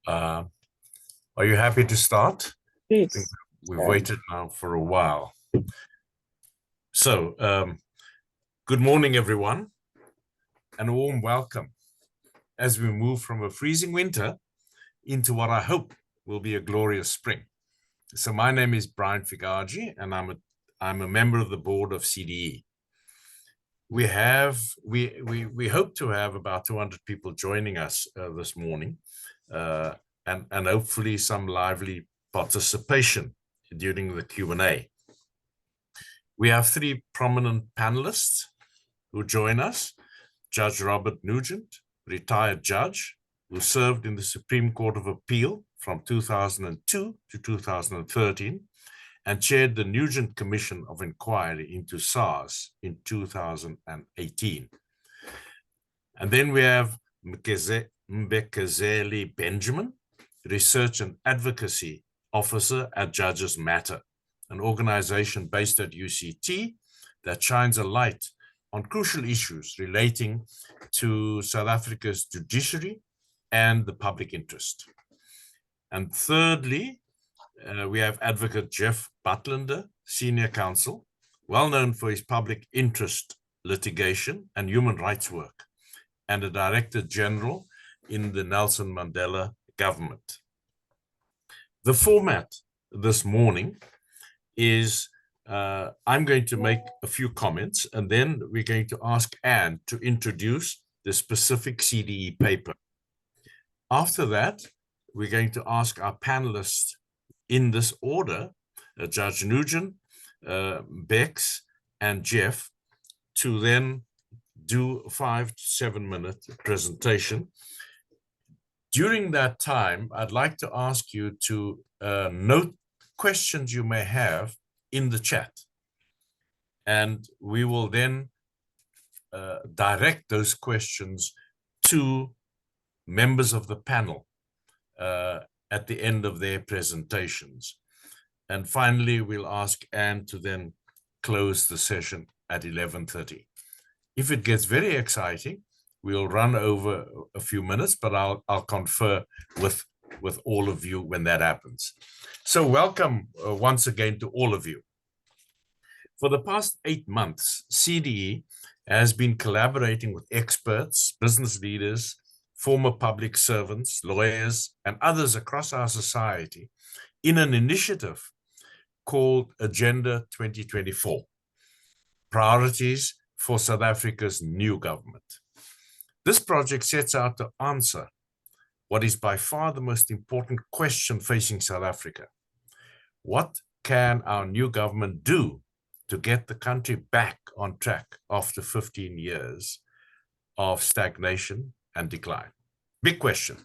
Uh, are you happy to start? Yes. I think we've waited now for a while. So, good morning, everyone, and a warm welcome as we move from a freezing winter into what I hope will be a glorious spring. So my name is Brian Figaji, and I'm a member of the board of CDE. We hope to have about 200 people joining us this morning, and hopefully some lively participation during the Q&A. We have three prominent panelists who join us: Judge Robert Nugent, retired judge who served in the Supreme Court of Appeal from 2002 to 2013, and chaired the Nugent Commission of Inquiry into SARS in 2018. And then we have Mbekezeli Benjamin, Research and Advocacy Officer at Judges Matter, an organization based at UCT that shines a light on crucial issues relating to South Africa's judiciary and the public interest. And thirdly, we have Advocate Jeff Butlander, Senior Counsel, well known for his public interest litigation and human rights work, and a Director General in the Nelson Mandela government. The format this morning is I'm going to make a few comments, and then we're going to ask Ann to introduce the specific CDE paper. After that, we're going to ask our panelists in this order, Judge Nugent, Bex, and Jeff, to then do a 5 to 7 minute presentation. During that time, I'd like to ask you to note questions you may have in the chat. And we will then direct those questions to members of the panel at the end of their presentations. And finally, we'll ask Ann to then close the session at 11:30. If it gets very exciting, we'll run over a few minutes, but I'll confer with all of you when that happens. So welcome once again to all of you. For the past 8 months, CDE has been collaborating with experts, business leaders, former public servants, lawyers, and others across our society in an initiative called Agenda 2024, Priorities for South Africa's New Government. This project sets out to answer what is by far the most important question facing South Africa. What can our new government do to get the country back on track after 15 years of stagnation and decline? Big question.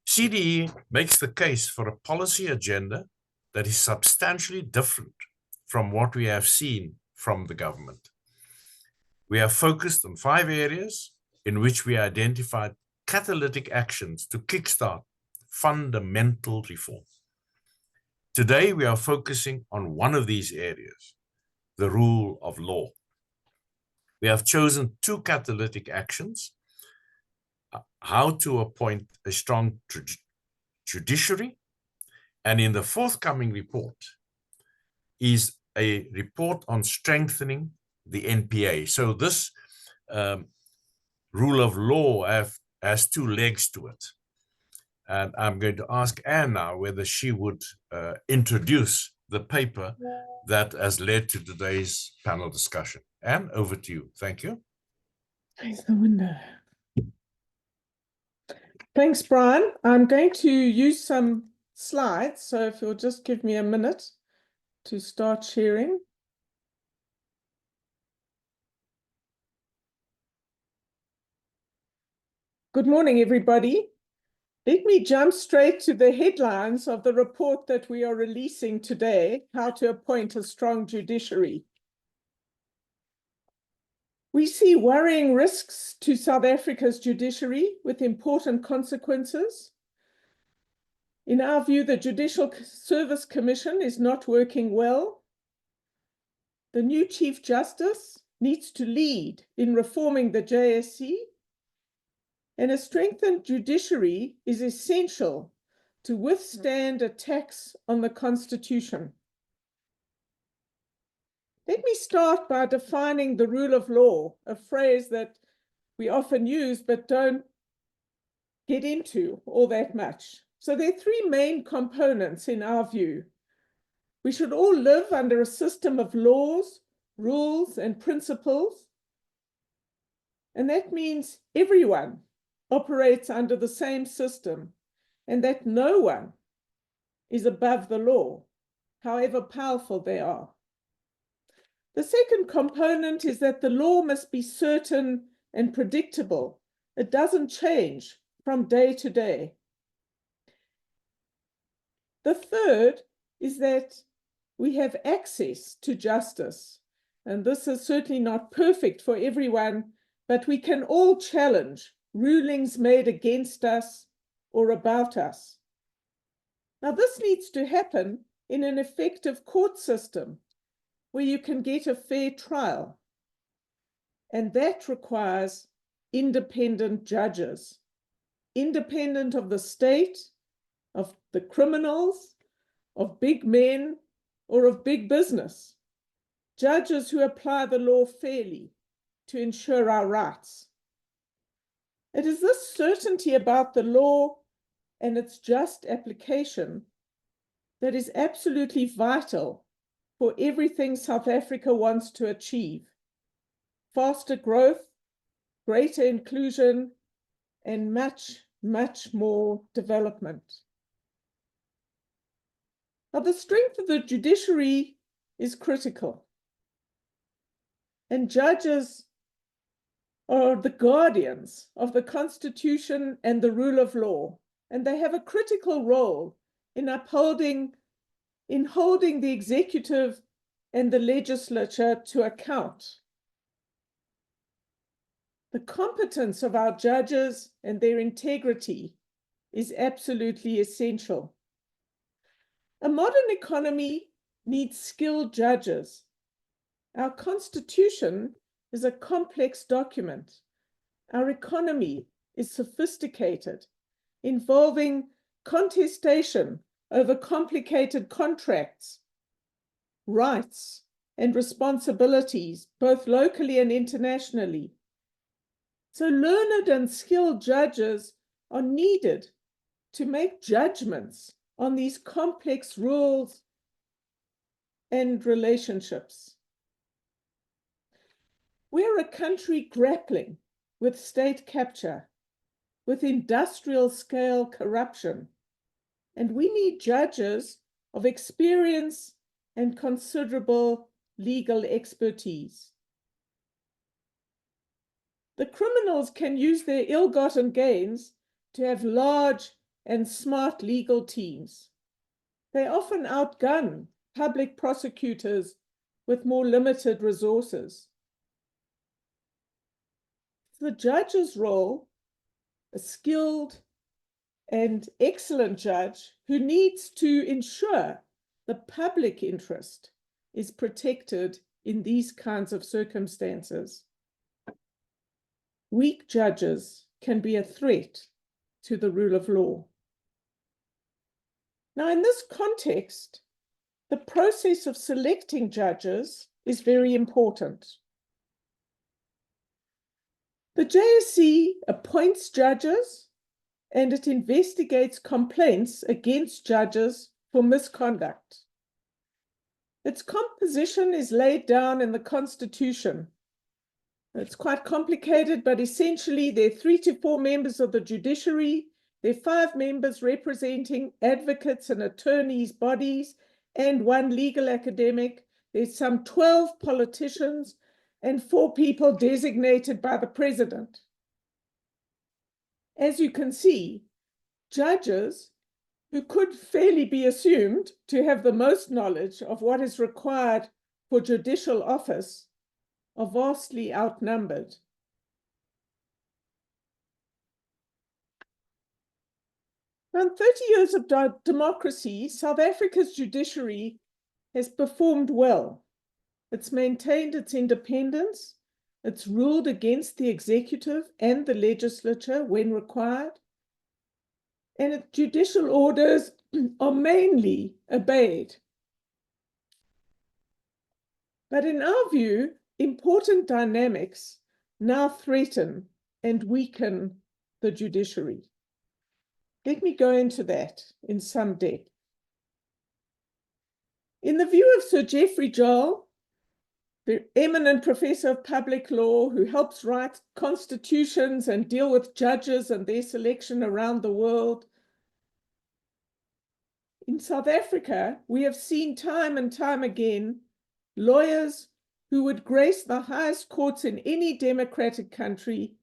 CDE makes the case for a policy agenda that is substantially different from what we have seen from the government. We have focused on 5 areas in which we identified catalytic actions to kickstart fundamental reform. Today, we are focusing on one of these areas, the rule of law. We have chosen 2 catalytic actions: how to appoint a strong judiciary, and in the forthcoming report is a report on strengthening the NPA. So this rule of law has 2 legs to it. And I'm going to ask Ann now whether she would introduce the paper that has led to today's panel discussion. Ann, over to you. Thank you. Thanks, the window. Thanks, Brian. I'm going to use some slides, so if you'll just give me a minute to start sharing. Good morning, everybody. Let me jump straight to the headlines of the report that we are releasing today, How to Appoint a Strong Judiciary. We see worrying risks to South Africa's judiciary with important consequences. In our view, the Judicial Service Commission is not working well. The new Chief Justice needs to lead in reforming the JSC. And a strengthened judiciary is essential to withstand attacks on the Constitution. Let me start by defining the rule of law, a phrase that we often use but don't get into all that much. So there are three main components in our view. We should all live under a system of laws, rules, and principles. And that means everyone operates under the same system and that no one is above the law, however powerful they are. The second component is that the law must be certain and predictable. It doesn't change from day to day. The third is that we have access to justice. And this is certainly not perfect for everyone, but we can all challenge rulings made against us or about us. Now, this needs to happen in an effective court system where you can get a fair trial. And that requires independent judges, independent of the state, of the criminals, of big men, or of big business. Judges who apply the law fairly to ensure our rights. It is this certainty about the law and its just application that is absolutely vital for everything South Africa wants to achieve: faster growth, greater inclusion, and much, much more development. Now, the strength of the judiciary is critical, and judges are the guardians of the Constitution and the rule of law, and they have a critical role in holding the executive and the legislature to account. The competence of our judges and their integrity is absolutely essential. A modern economy needs skilled judges. Our Constitution is a complex document. Our economy is sophisticated, involving contestation over complicated contracts, rights, and responsibilities, both locally and internationally. So learned and skilled judges are needed to make judgments on these complex rules and relationships. We're a country grappling with state capture, with industrial scale corruption, and we need judges of experience and considerable legal expertise. The criminals can use their ill-gotten gains to have large and smart legal teams. They often outgun public prosecutors with more limited resources. The judge's role, a skilled and excellent judge who needs to ensure the public interest is protected in these kinds of circumstances. Weak judges can be a threat to the rule of law. Now, in this context, the process of selecting judges is very important. The JSC appoints judges and it investigates complaints against judges for misconduct. Its composition is laid down in the Constitution. It's quite complicated, but essentially there are 3 to 4 members of the judiciary. There are 5 members representing advocates and attorneys' bodies and 1 legal academic. There's some 12 politicians and 4 people designated by the president. As you can see, judges who could fairly be assumed to have the most knowledge of what is required for judicial office are vastly outnumbered. In 30 years of democracy, South Africa's judiciary has performed well. It's maintained its independence, It's ruled against the executive and the legislature when required. And its judicial orders are mainly obeyed. But in our view, important dynamics now threaten and weaken the judiciary. Let me go into that in some depth. In the view of Sir Geoffrey Joel, the eminent professor of public law who helps write constitutions and deal with judges and their selection around the world, in South Africa, we have seen time and time again lawyers who would grace the highest courts in any democratic country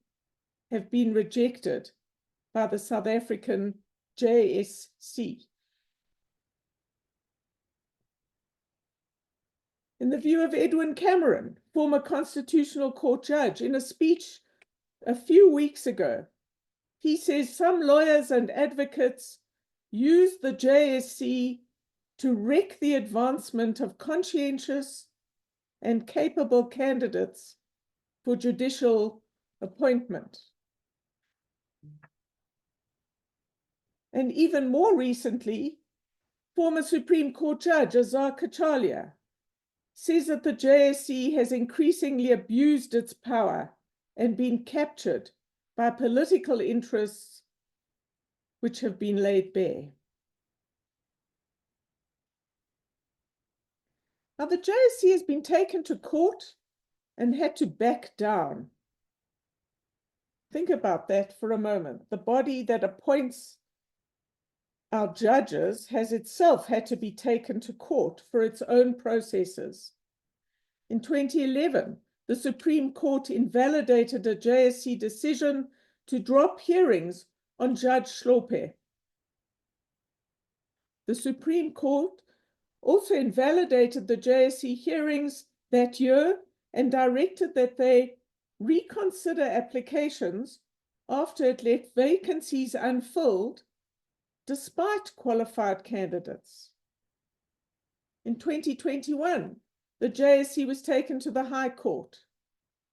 have been rejected by the South African JSC. In the view of Edwin Cameron, former Constitutional Court judge, in a speech a few weeks ago, he says some lawyers and advocates use the JSC to wreck the advancement of conscientious and capable candidates for judicial appointment. And even more recently, former Supreme Court Judge Azar Kachalia says that the JSC has increasingly abused its power and been captured by political interests which have been laid bare. Now, the JSC has been taken to court and had to back down. Think about that for a moment. The body that appoints our judges has itself had to be taken to court for its own processes. In 2011, the Supreme Court invalidated a JSC decision to drop hearings on Judge Hlophe. The Supreme Court also invalidated the JSC hearings that year and directed that they reconsider applications after it left vacancies unfilled despite qualified candidates. In 2021, the JSC was taken to the High Court.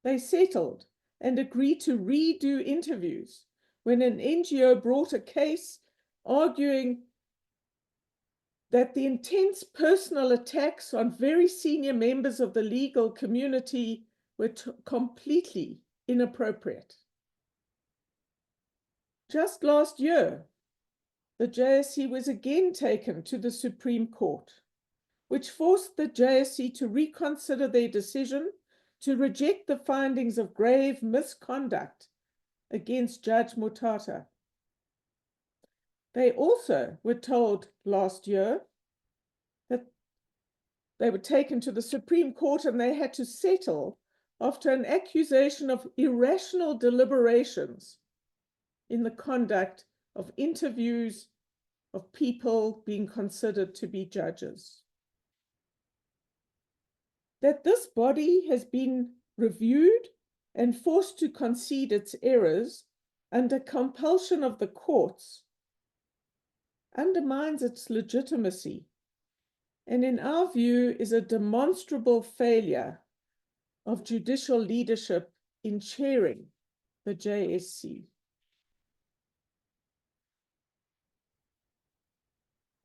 They settled and agreed to redo interviews when an NGO brought a case arguing that the intense personal attacks on very senior members of the legal community were completely inappropriate. Just last year, the JSC was again taken to the Supreme Court, which forced the JSC to reconsider their decision to reject the findings of grave misconduct against Judge Mutata. They also were told last year that they were taken to the Supreme Court and they had to settle after an accusation of irrational deliberations in the conduct of interviews of people being considered to be judges. That this body has been reviewed and forced to concede its errors under compulsion of the courts undermines its legitimacy, and in our view is a demonstrable failure of judicial leadership in chairing the JSC.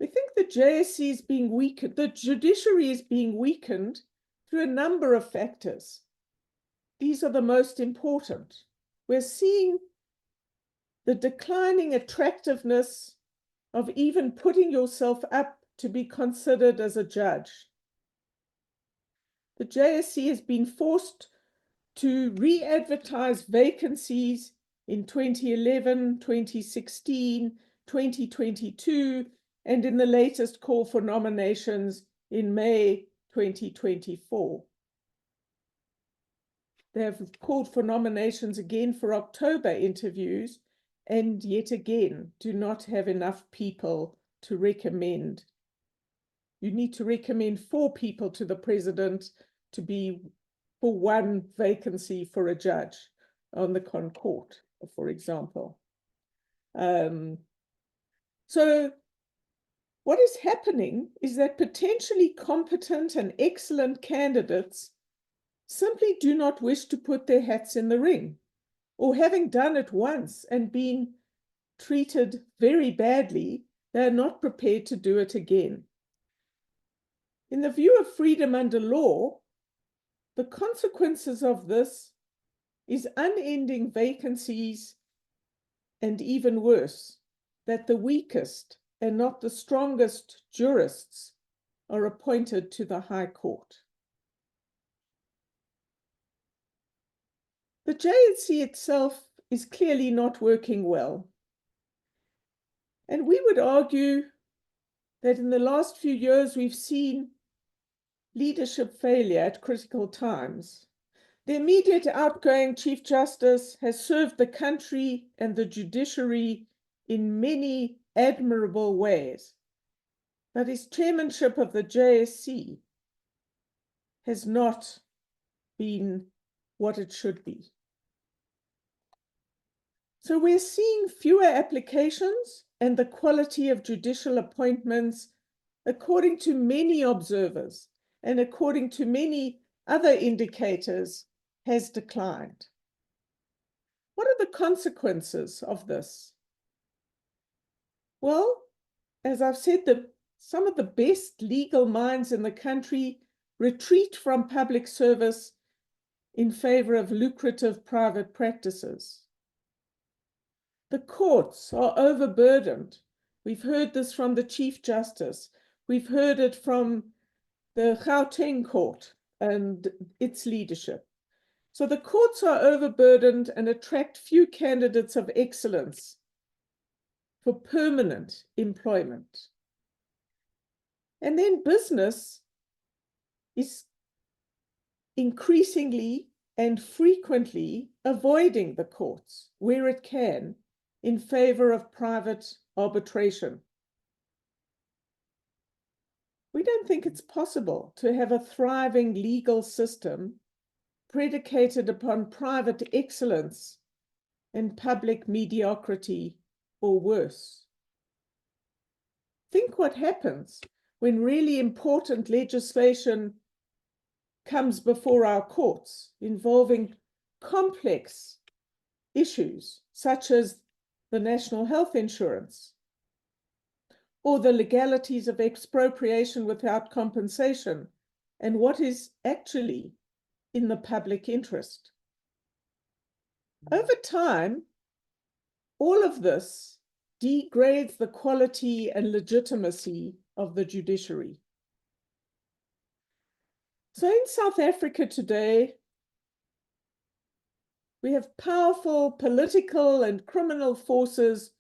We think the JSC is being weakened, the judiciary is being weakened through a number of factors. These are the most important. We're seeing the declining attractiveness of even putting yourself up to be considered as a judge. The JSC has been forced to re-advertise vacancies in 2011, 2016, 2022, and in the latest call for nominations in May 2024. They have called for nominations again for October interviews, and yet again do not have enough people to recommend. You need to recommend 4 people to the president to be for 1 vacancy for a judge on the Court, for example. So what is happening is that potentially competent and excellent candidates simply do not wish to put their hats in the ring, or having done it once and been treated very badly, they are not prepared to do it again. In the view of freedom under law, the consequences of this is unending vacancies, and even worse, that the weakest and not the strongest jurists are appointed to the High Court. The JSC itself is clearly not working well. And we would argue that in the last few years, we've seen leadership failure at critical times. The immediate outgoing Chief Justice has served the country and the judiciary in many admirable ways, but his chairmanship of the JSC has not been what it should be. So we're seeing fewer applications, and the quality of judicial appointments, according to many observers and according to many other indicators, has declined. What are the consequences of this? Well, as I've said, some of the best legal minds in the country retreat from public service in favor of lucrative private practices. The courts are overburdened. We've heard this from the Chief Justice. We've heard it from the Gauteng Court and its leadership. So the courts are overburdened and attract few candidates of excellence for permanent employment. And then business is increasingly and frequently avoiding the courts where it can in favor of private arbitration. We don't think it's possible to have a thriving legal system predicated upon private excellence and public mediocrity or worse. Think what happens when really important legislation comes before our courts involving complex issues such as the national health insurance or the legalities of expropriation without compensation and what is actually in the public interest. Over time, all of this degrades the quality and legitimacy of the judiciary. So in South Africa today, we have powerful political and criminal forces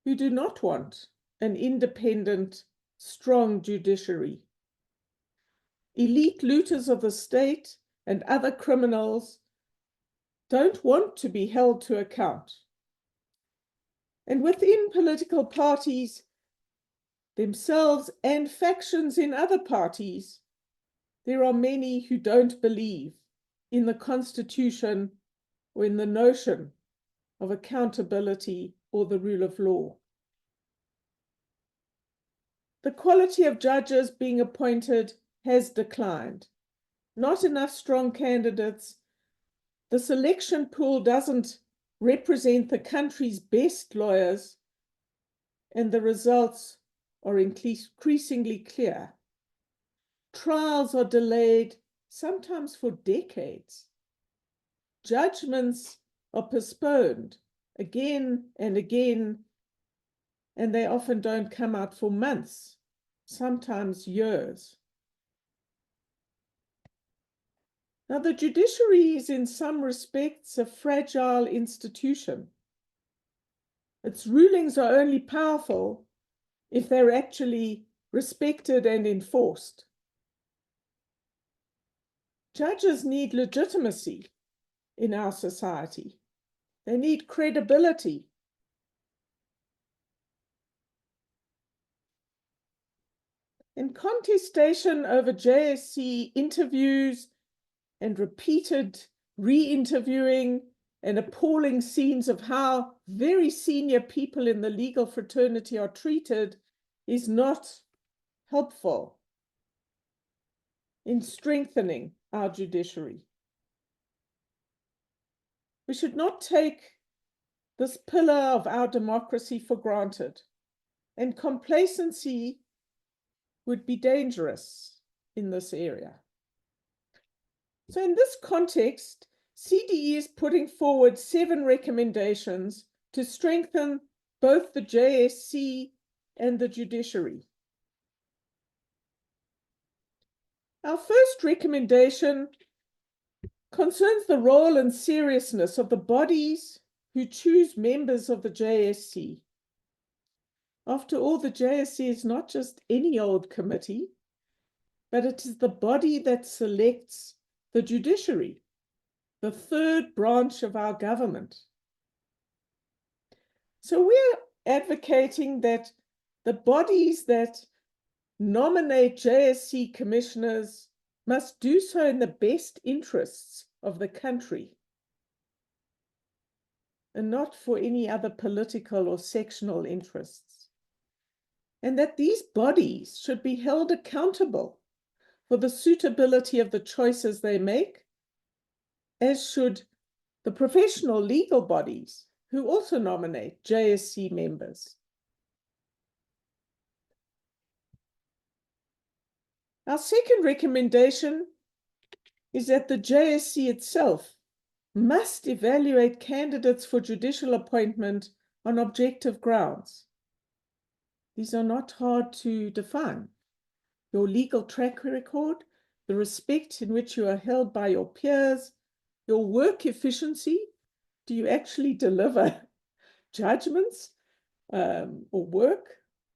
who do not want an independent, strong judiciary. Elite looters of the state and other criminals don't want to be held to account. And within political parties themselves and factions in other parties, there are many who don't believe in the Constitution or in the notion of accountability or the rule of law. The quality of judges being appointed has declined. Not enough strong candidates. The selection pool doesn't represent the country's best lawyers, and the results are increasingly clear. Trials are delayed, sometimes for decades. Judgments are postponed again and again, and they often don't come out for months, sometimes years. Now, the judiciary is in some respects a fragile institution. Its rulings are only powerful if they're actually respected and enforced. Judges need legitimacy in our society. They need credibility. In contestation over JSC interviews and repeated re-interviewing and appalling scenes of how very senior people in the legal fraternity are treated is not helpful in strengthening our judiciary. We should not take this pillar of our democracy for granted, and complacency would be dangerous in this area. So in this context, CDE is putting forward 7 recommendations to strengthen both the JSC and the judiciary. Our first recommendation concerns the role and seriousness of the bodies who choose members of the JSC. After all, the JSC is not just any old committee, but it is the body that selects the judiciary, the third branch of our government. So we're advocating that the bodies that nominate JSC commissioners must do so in the best interests of the country and not for any other political or sectional interests. And that these bodies should be held accountable for the suitability of the choices they make, as should the professional legal bodies who also nominate JSC members. Our second recommendation is that the JSC itself must evaluate candidates for judicial appointment on objective grounds. These are not hard to define. Your legal track record, the respect in which you are held by your peers, your work efficiency. Do you actually deliver judgments or work?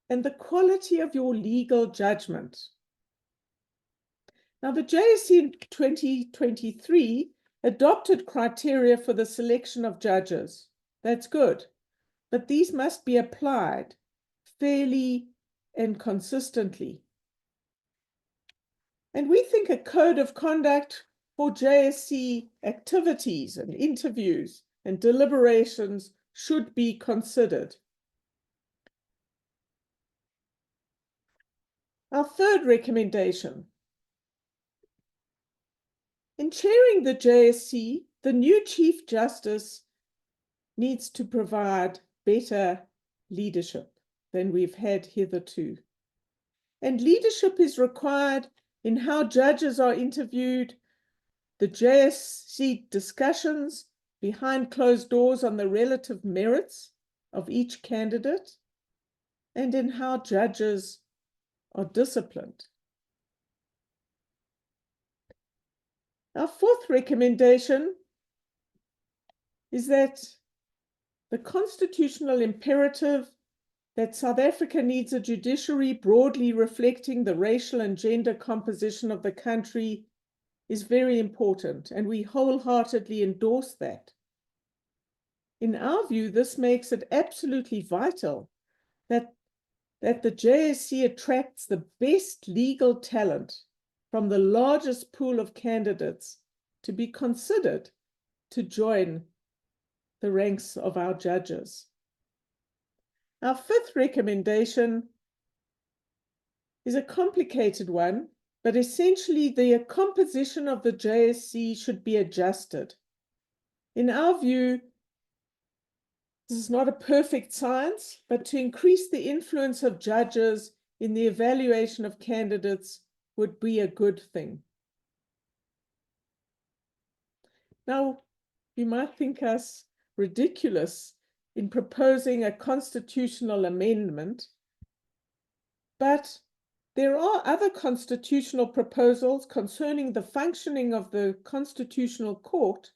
And the quality of your legal judgment. Now, the JSC in 2023 adopted criteria for the selection of judges. That's good, but these must be applied fairly and consistently. And we think a code of conduct for JSC activities and interviews and deliberations should be considered. Our third recommendation. In chairing the JSC, the new Chief Justice needs to provide better leadership than we've had hitherto. And leadership is required in how judges are interviewed, the JSC discussions behind closed doors on the relative merits of each candidate, and in how judges are disciplined. Our fourth recommendation is that the constitutional imperative that South Africa needs a judiciary broadly reflecting the racial and gender composition of the country is very important, and we wholeheartedly endorse that. In our view, this makes it absolutely vital that the JSC attracts the best legal talent from the largest pool of candidates to be considered to join the ranks of our judges. Our fifth recommendation is a complicated one, but essentially the composition of the JSC should be adjusted. In our view, this is not a perfect science, but to increase the influence of judges in the evaluation of candidates would be a good thing. Now, you might think us ridiculous in proposing a constitutional amendment, but there are other constitutional proposals concerning the functioning of the Constitutional Court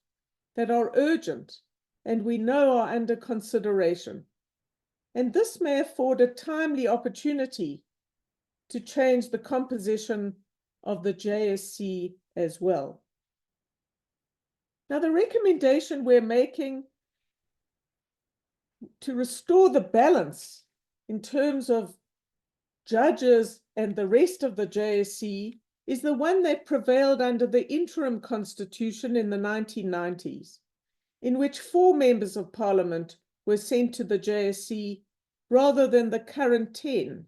that are urgent and we know are under consideration. And this may afford a timely opportunity to change the composition of the JSC as well. Now, the recommendation we're making to restore the balance in terms of judges and the rest of the JSC is the one that prevailed under the interim constitution in the 1990s, in which 4 members of parliament were sent to the JSC rather than the current 10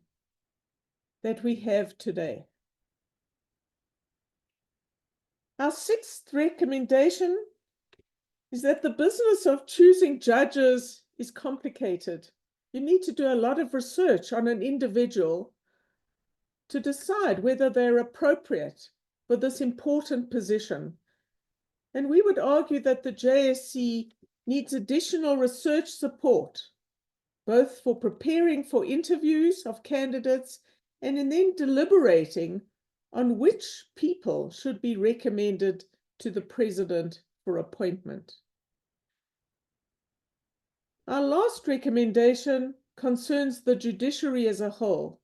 that we have today. Our sixth recommendation is that the business of choosing judges is complicated. You need to do a lot of research on an individual to decide whether they're appropriate for this important position. And we would argue that the JSC needs additional research support, both for preparing for interviews of candidates and in then deliberating on which people should be recommended to the president for appointment. Our last recommendation concerns the judiciary as a whole.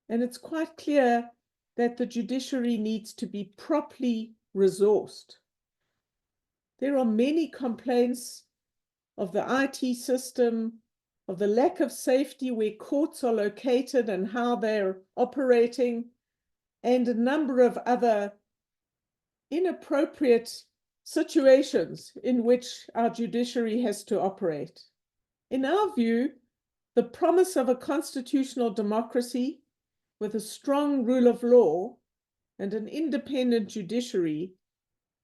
And it's quite clear that the judiciary needs to be properly resourced. There are many complaints of the IT system, of the lack of safety where courts are located and how they're operating, and a number of other inappropriate situations in which our judiciary has to operate. In our view, the promise of a constitutional democracy with a strong rule of law and an independent judiciary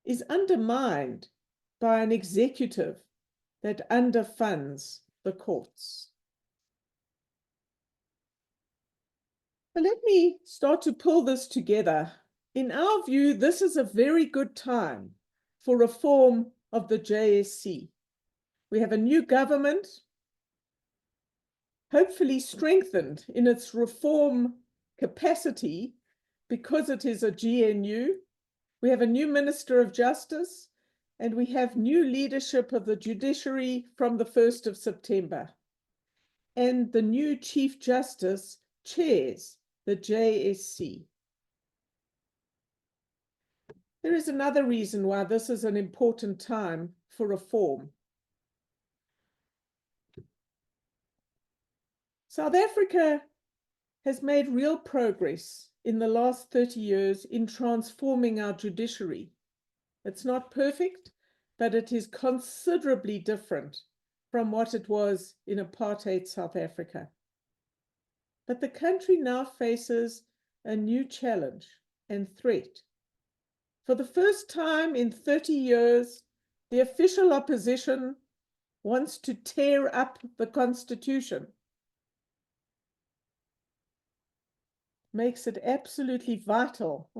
is undermined by an executive that underfunds the courts. But let me start to pull this together. In our view, this is a very good time for reform of the JSC. We have a new government, hopefully strengthened in its reform capacity because it is a GNU. We have a new Minister of Justice, and we have new leadership of the judiciary from the 1st of September. And the new Chief Justice chairs the JSC. There is another reason why this is an important time for reform. South Africa has made real progress in the last 30 years in transforming our judiciary. It's not perfect, but it is considerably different from what it was in apartheid South Africa. But the country now faces a new challenge and threat. For the first time in 30 years, the official opposition wants to tear up the Constitution. Makes it absolutely vital.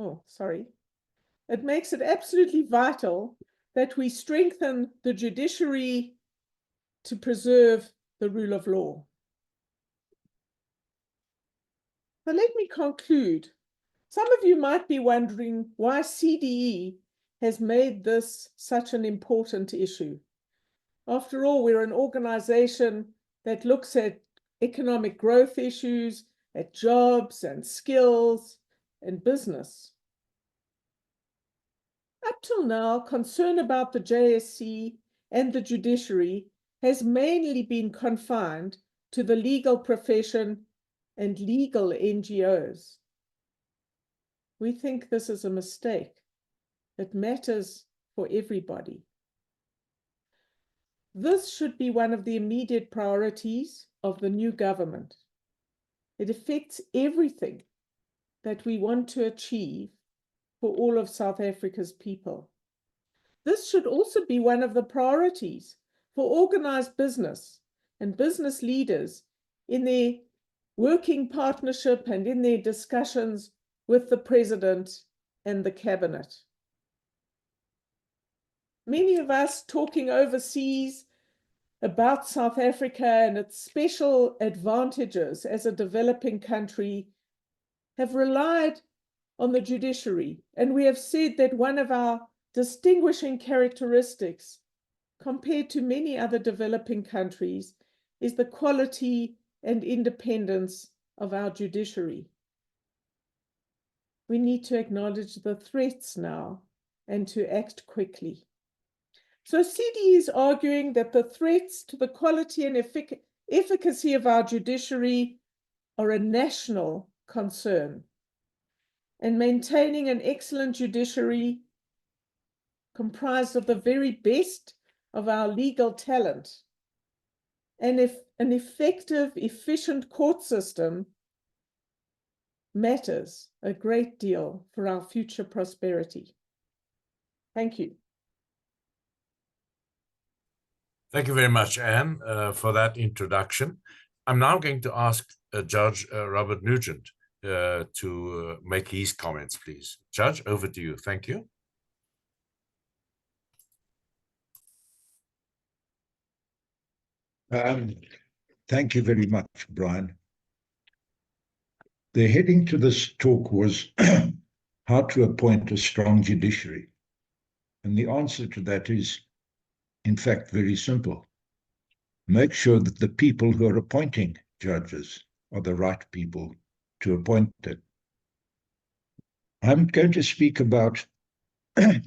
It makes it absolutely vital that we strengthen the judiciary to preserve the rule of law. Now let me conclude. Some of you might be wondering why CDE has made this such an important issue. After all, we're an organization that looks at economic growth issues, at jobs and skills and business. Up till now, concern about the JSC and the judiciary has mainly been confined to the legal profession and legal NGOs. We think this is a mistake. It matters for everybody. This should be one of the immediate priorities of the new government. It affects everything that we want to achieve for all of South Africa's people. This should also be one of the priorities for organized business and business leaders in their working partnership and in their discussions with the president and the cabinet. Many of us talking overseas about South Africa and its special advantages as a developing country have relied on the judiciary. And we have said that one of our distinguishing characteristics compared to many other developing countries is the quality and independence of our judiciary. We need to acknowledge the threats now and to act quickly. So CDE is arguing that the threats to the quality and efficacy of our judiciary are a national concern. And maintaining an excellent judiciary comprised of the very best of our legal talent and if an effective, efficient court system matters a great deal for our future prosperity. Thank you. Thank you very much, Anne, for that introduction. I'm now going to ask Judge Robert Nugent to make his comments, please. Judge, over to you. Thank you. Thank you very much, Brian. The heading to this talk was how to appoint a strong judiciary. And the answer to that is, in fact, very simple. Make sure that the people who are appointing judges are the right people to appoint them. I'm going to speak about, Anne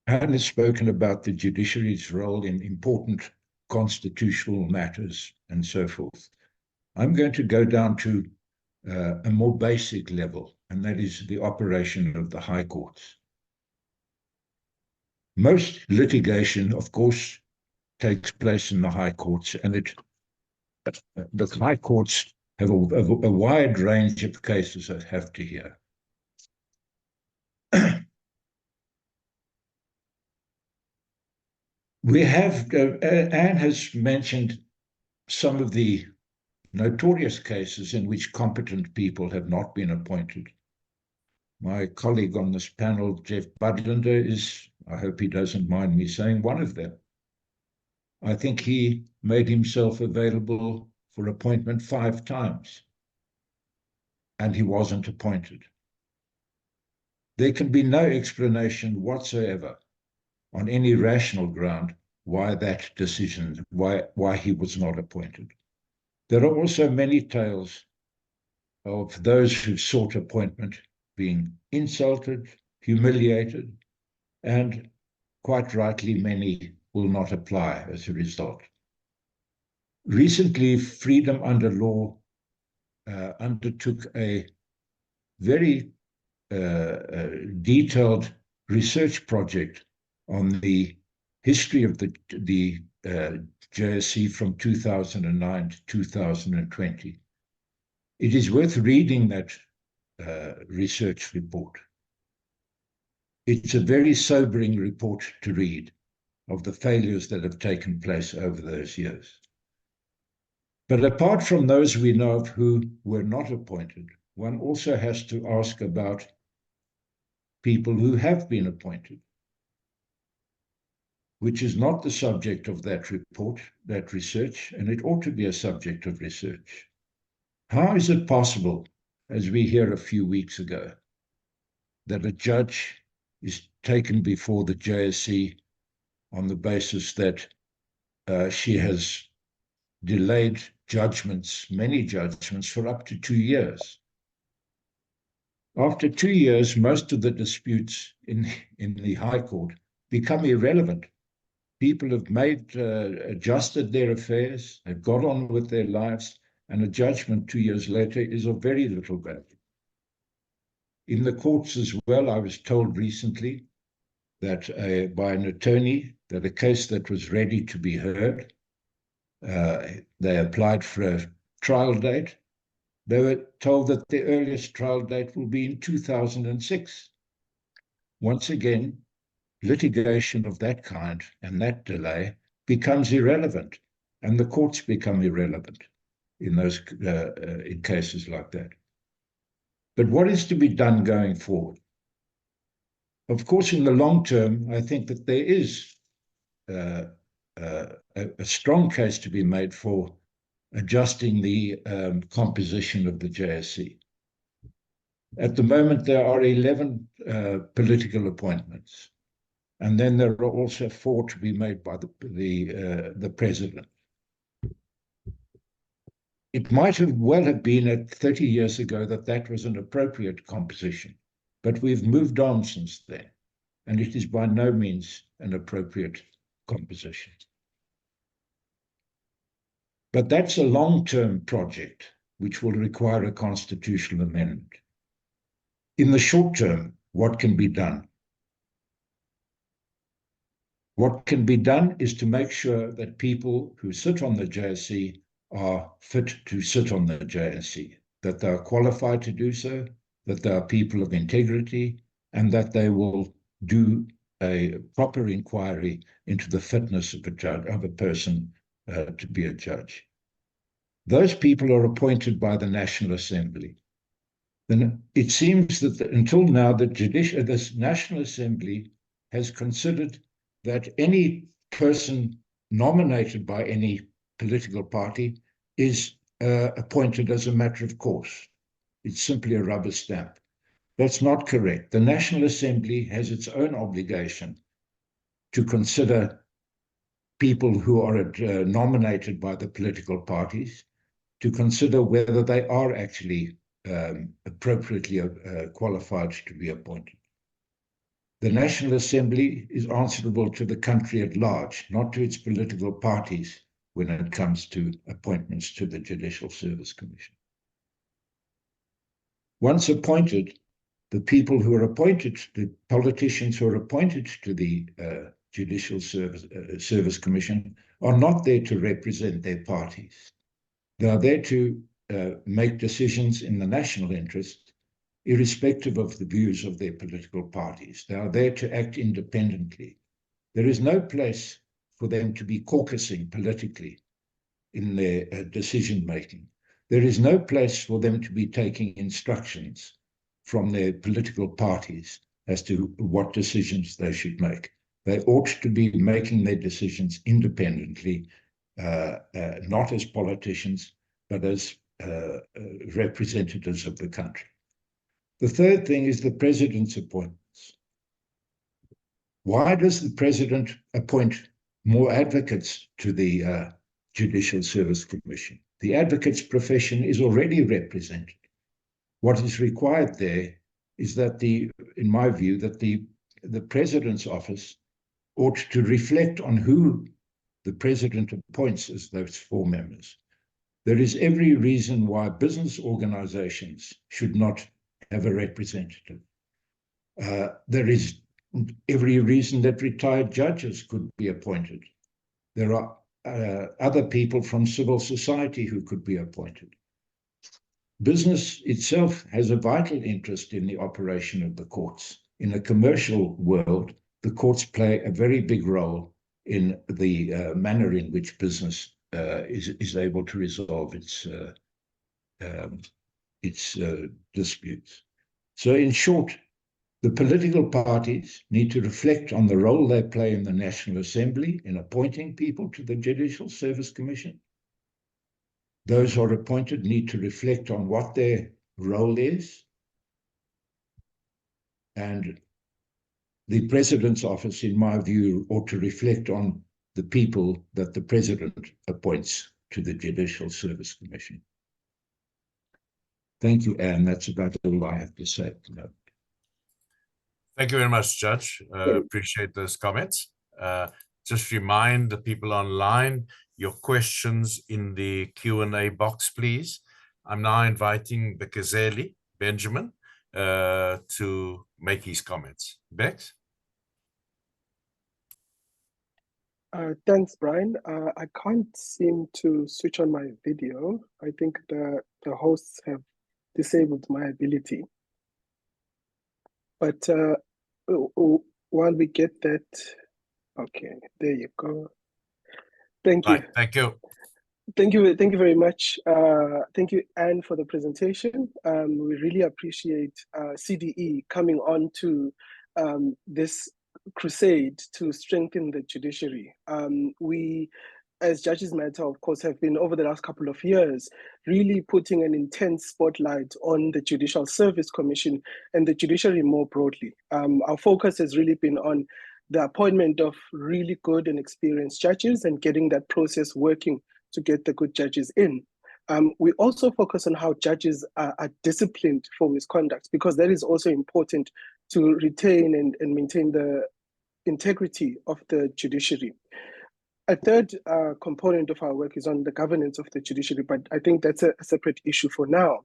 has spoken about the judiciary's role in important constitutional matters and so forth. I'm going to go down to a more basic level, and that is the operation of the high courts. Most litigation, of course, takes place in the high courts, and the high courts have a wide range of cases that have to hear. We have, Anne has mentioned some of the notorious cases in which competent people have not been appointed. My colleague on this panel, Jeff Budlander, is, I hope he doesn't mind me saying, one of them. I think he made himself available for appointment 5 times, and he wasn't appointed. There can be no explanation whatsoever on any rational ground why that decision, why he was not appointed. There are also many tales of those who sought appointment being insulted, humiliated, and quite rightly, many will not apply as a result. Recently, Freedom Under Law undertook a very detailed research project on the history of the JSC from 2009 to 2020. It is worth reading that research report. It's a very sobering report to read of the failures that have taken place over those years. But apart from those we know of who were not appointed, one also has to ask about people who have been appointed, which is not the subject of that report, that research, and it ought to be a subject of research. How is it possible, as we heard a few weeks ago, that a judge is taken before the JSC on the basis that she has delayed judgments, many judgments, for up to 2 years? After 2 years, most of the disputes in the High Court become irrelevant. People have adjusted their affairs, have got on with their lives, and a judgment 2 years later is of very little value. In the courts as well, I was told recently that by an attorney that a case that was ready to be heard, they applied for a trial date. They were told that the earliest trial date will be in 2006. Once again, litigation of that kind and that delay becomes irrelevant, and the courts become irrelevant in those in cases like that. But what is to be done going forward? Of course, in the long term, I think that there is a strong case to be made for adjusting the composition of the JSC. At the moment, there are 11 political appointments, and then there are also 4 to be made by the president. It might have well have been at 30 years ago that was an appropriate composition, but we've moved on since then, and it is by no means an appropriate composition. But that's a long-term project which will require a constitutional amendment. In the short term, what can be done? What can be done is to make sure that people who sit on the JSC are fit to sit on the JSC. that they are qualified to do so, that they are people of integrity, and that they will do a proper inquiry into the fitness of a person to be a judge. Those people are appointed by the National Assembly. Then it seems that until now, this National Assembly has considered that any person nominated by any political party is appointed as a matter of course. It's simply a rubber stamp. That's not correct. The National Assembly has its own obligation to consider people who are nominated by the political parties, to consider whether they are actually appropriately qualified to be appointed. The National Assembly is answerable to the country at large, not to its political parties when it comes to appointments to the Judicial Service Commission. Once appointed, the people who are appointed, the politicians who are appointed to the Judicial Service Commission are not there to represent their parties. They are there to make decisions in the national interest, irrespective of the views of their political parties. They are there to act independently. There is no place for them to be caucusing politically in their decision-making. There is no place for them to be taking instructions from their political parties as to what decisions they should make. They ought to be making their decisions independently, not as politicians, but as representatives of the country. The third thing is the president's appointments. Why does the president appoint more advocates to the Judicial Service Commission? The advocate's profession is already represented. What is required there is that in my view, that the president's office ought to reflect on who the president appoints as those 4 members. There is every reason why business organizations should not have a representative. There is every reason that retired judges could be appointed. There are other people from civil society who could be appointed. Business itself has a vital interest in the operation of the courts. In a commercial world, the courts play a very big role in the manner in which business is able to resolve its disputes. So in short, the political parties need to reflect on the role they play in the National Assembly in appointing people to the Judicial Service Commission. Those who are appointed need to reflect on what their role is. And the president's office, in my view, ought to reflect on the people that the president appoints to the Judicial Service Commission. Thank you, Anne. That's about all I have to say. Thank you very much, Judge. Appreciate those comments. Just remind the people online, your questions in the Q&A box, please. I'm now inviting Bekezeli Benjamin to make his comments. Bex? Thanks, Brian. I can't seem to switch on my video. I think the hosts have disabled my ability. But while we get that, okay, there you go. Thank you. Right, thank you. Thank you very much. Thank you, Anne, for the presentation. We really appreciate CDE coming on to this crusade to strengthen the judiciary. We, as Judges Matter, of course, have been over the last couple of years really putting an intense spotlight on the Judicial Service Commission and the judiciary more broadly. Our focus has really been on the appointment of really good and experienced judges and getting that process working to get the good judges in. We also focus on how judges are disciplined for misconduct, because that is also important to retain and maintain the integrity of the judiciary. A third component of our work is on the governance of the judiciary, but I think that's a separate issue for now.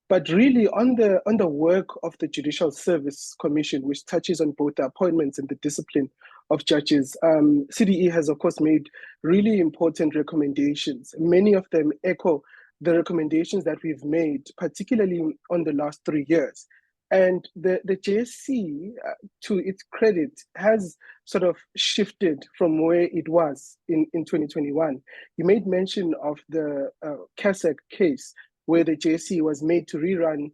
But really on the work of the Judicial Service Commission, which touches on both the appointments and the discipline of judges, CDE has of course made really important recommendations. Many of them echo the recommendations that we've made, particularly on the last 3 years. And the JSC, to its credit, has sort of shifted from where it was in 2021. You made mention of the CASAC case, where the JSC was made to rerun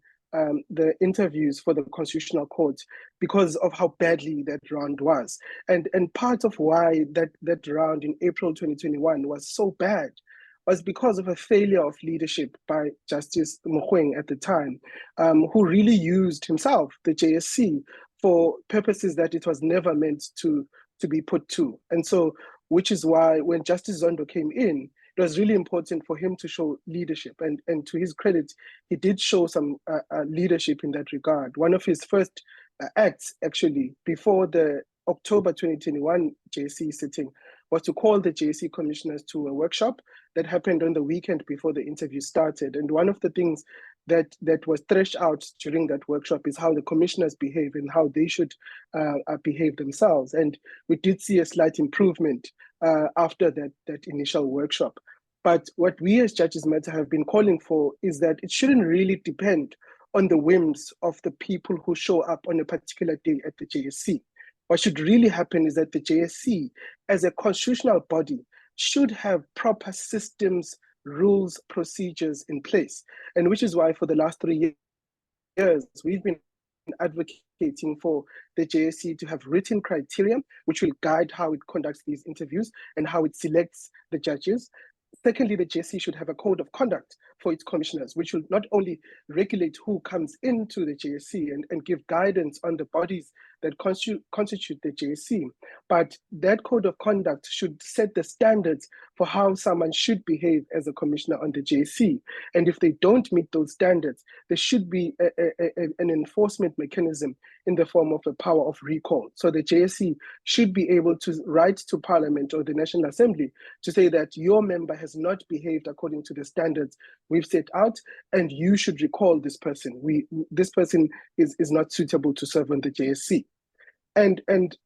the interviews for the Constitutional Court because of how badly that round was. And part of why that round in April 2021 was so bad was because of a failure of leadership by Justice Mogoeng at the time, who really used himself, the JSC, for purposes that it was never meant to be put to. And so, which is why when Justice Zondo came in, it was really important for him to show leadership. And to his credit, he did show some leadership in that regard. One of his first acts, actually, before the October 2021 JSC sitting, was to call the JSC commissioners to a workshop that happened on the weekend before the interview started. And one of the things that was threshed out during that workshop is how the commissioners behave and how they should behave themselves. And we did see a slight improvement after that initial workshop. But what we as Judges Matter have been calling for is that it shouldn't really depend on the whims of the people who show up on a particular day at the JSC. What should really happen is that the JSC, as a constitutional body, should have proper systems, rules, procedures in place. And which is why for the last 3 years, we've been advocating for the JSC to have written criteria, which will guide how it conducts these interviews and how it selects the judges. Secondly, the JSC should have a code of conduct for its commissioners, which will not only regulate who comes into the JSC and give guidance on the bodies that constitute the JSC, but that code of conduct should set the standards for how someone should behave as a commissioner on the JSC. And if they don't meet those standards, there should be an enforcement mechanism in the form of a power of recall. So the JSC should be able to write to Parliament or the National Assembly to say that your member has not behaved according to the standards we've set out, and you should recall this person. This person is not suitable to serve on the JSC. And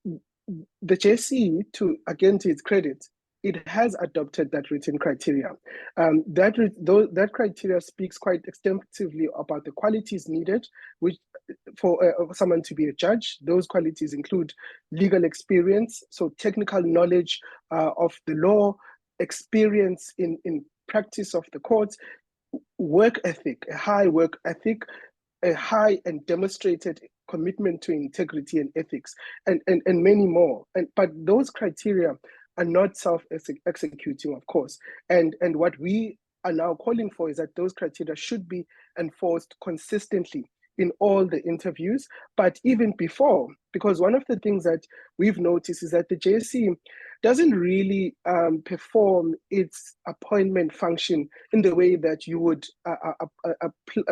the JSC, to its credit, it has adopted that written criteria. That criteria speaks quite extensively about the qualities needed which for someone to be a judge. Those qualities include legal experience, so technical knowledge of the law, experience in practice of the courts, work ethic, a high work ethic, a high and demonstrated commitment to integrity and ethics, and many more. But those criteria are not self-executing, of course. And what we are now calling for is that those criteria should be enforced consistently in all the interviews, but even before, because one of the things that we've noticed is that the JSC doesn't really perform its appointment function in the way that you would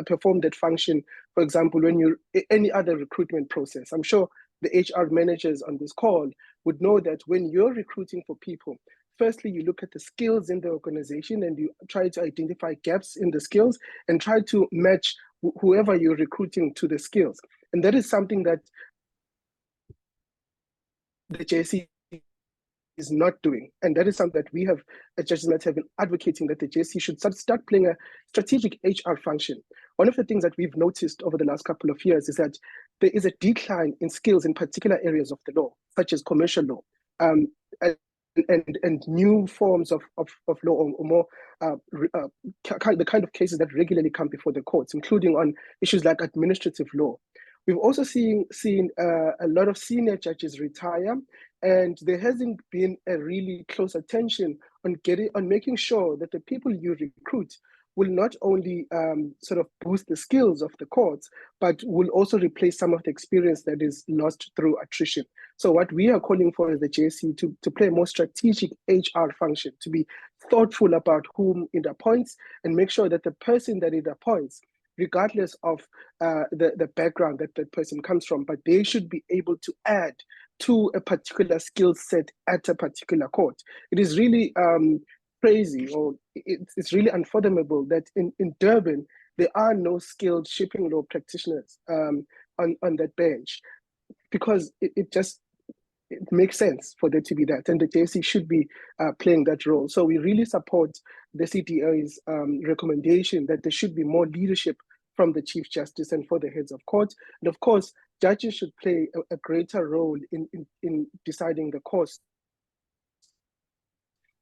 perform that function, for example, when you're any other recruitment process. I'm sure the HR managers on this call would know that when you're recruiting for people, firstly, you look at the skills in the organization and you try to identify gaps in the skills and try to match whoever you're recruiting to the skills. And that is something that the JSC is not doing. And that is something that we have, as Judges Matter, have been advocating that the JSC should start playing a strategic HR function. One of the things that we've noticed over the last couple of years is that there is a decline in skills in particular areas of the law, such as commercial law, and new forms of law, or more the kind of cases that regularly come before the courts, including on issues like administrative law. We've also seen a lot of senior judges retire, and there hasn't been a really close attention on making sure that the people you recruit will not only sort of boost the skills of the courts, but will also replace some of the experience that is lost through attrition. So what we are calling for is the JSC to play a more strategic HR function, to be thoughtful about whom it appoints and make sure that the person that it appoints, regardless of the background that that person comes from, but they should be able to add to a particular skill set at a particular court. It is really crazy, or it's really unfathomable that in Durban, there are no skilled shipping law practitioners on that bench, because it makes sense for there to be that, and the JSC should be playing that role. So we really support the CDE's recommendation that there should be more leadership from the Chief Justice and for the heads of court. And of course, judges should play a greater role in deciding the course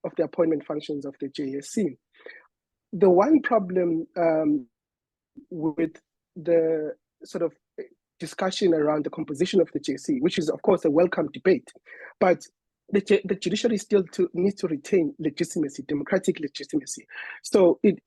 of the appointment functions of the JSC. The one problem with the sort of discussion around the composition of the JSC, which is of course a welcome debate, but the judiciary still needs to retain legitimacy, democratic legitimacy. So it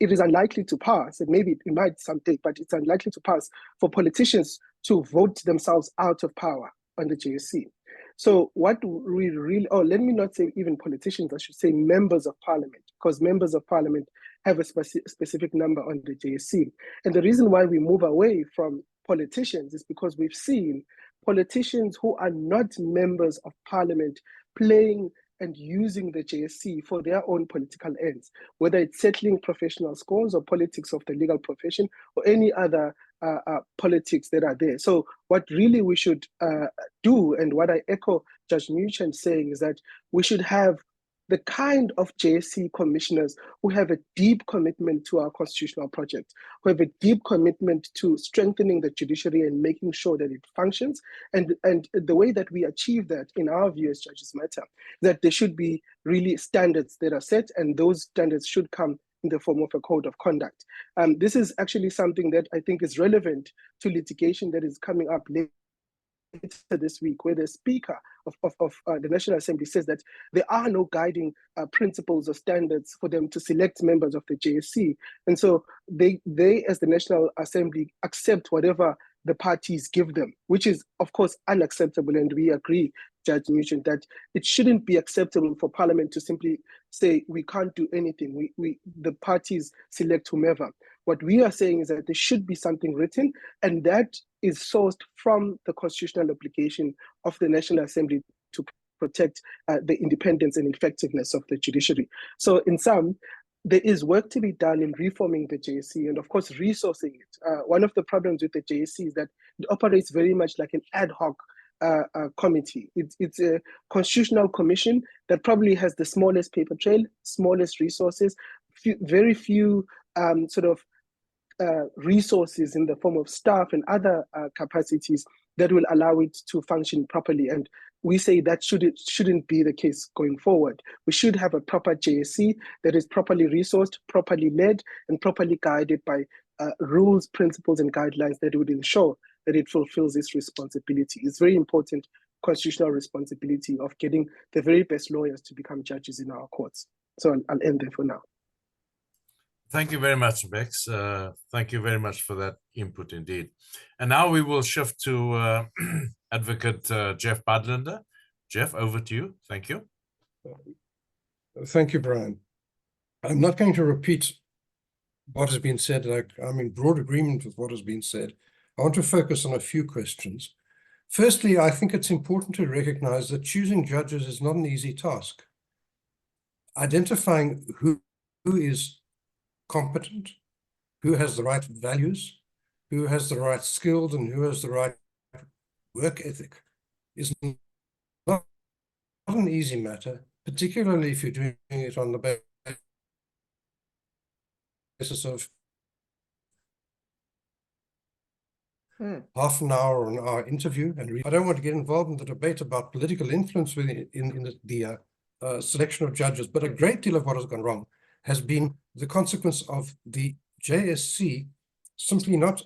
is unlikely to pass, and maybe it might someday, but it's unlikely to pass for politicians to vote themselves out of power on the JSC. So what we really, or let me not say even politicians, I should say members of parliament, because members of parliament have a specific number on the JSC. And the reason why we move away from politicians is because we've seen politicians who are not members of parliament playing and using the JSC for their own political ends, whether it's settling professional scores or politics of the legal profession or any other politics that are there. So what really we should do, and what I echo Judge Nugent saying, is that we should have the kind of JSC commissioners who have a deep commitment to our constitutional project, who have a deep commitment to strengthening the judiciary and making sure that it functions. And the way that we achieve that, in our view as Judges Matter, that there should be really standards that are set, and those standards should come in the form of a code of conduct. This is actually something that I think is relevant to litigation that is coming up later this week, where the Speaker of the National Assembly says that there are no guiding principles or standards for them to select members of the JSC. And so they as the National Assembly, accept whatever the parties give them, which is of course unacceptable. And we agree, Judge Nugent, that it shouldn't be acceptable for Parliament to simply say we can't do anything. The parties select whomever. What we are saying is that there should be something written, and that is sourced from the constitutional obligation of the National Assembly to protect the independence and effectiveness of the judiciary. So in sum, there is work to be done in reforming the JSC and of course resourcing it. One of the problems with the JSC is that it operates very much like an ad hoc committee. It's a constitutional commission that probably has the smallest paper trail, smallest resources, very few resources in the form of staff and other capacities that will allow it to function properly. And we say that shouldn't be the case going forward. We should have a proper JSC that is properly resourced, properly led, and properly guided by rules, principles, and guidelines that would ensure that it fulfills its responsibility. It's very important constitutional responsibility of getting the very best lawyers to become judges in our courts. So I'll end there for now. Thank you very much, Bex. Thank you very much for that input indeed. And now we will shift to Advocate Jeff Budlander. Jeff, over to you. Thank you. Thank you, Brian. I'm not going to repeat what has been said. I'm in broad agreement with what has been said. I want to focus on a few questions. Firstly, I think it's important to recognize that choosing judges is not an easy task. Identifying who is competent, who has the right values, who has the right skills, and who has the right work ethic is not an easy matter, particularly if you're doing it on the basis of half an hour or an hour interview. And I don't want to get involved in the debate about political influence in the selection of judges, but a great deal of what has gone wrong has been the consequence of the JSC simply not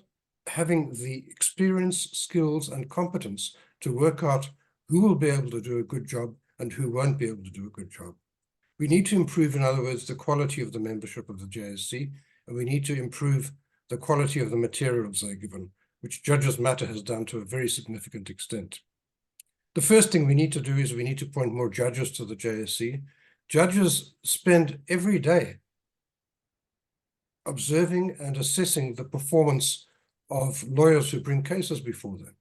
having the experience, skills, and competence to work out who will be able to do a good job and who won't be able to do a good job. We need to improve, in other words, the quality of the membership of the JSC, and we need to improve the quality of the materials they're given, which Judges Matter has done to a very significant extent. The first thing we need to do is we need to appoint more judges to the JSC. Judges spend every day observing and assessing the performance of lawyers who bring cases before them.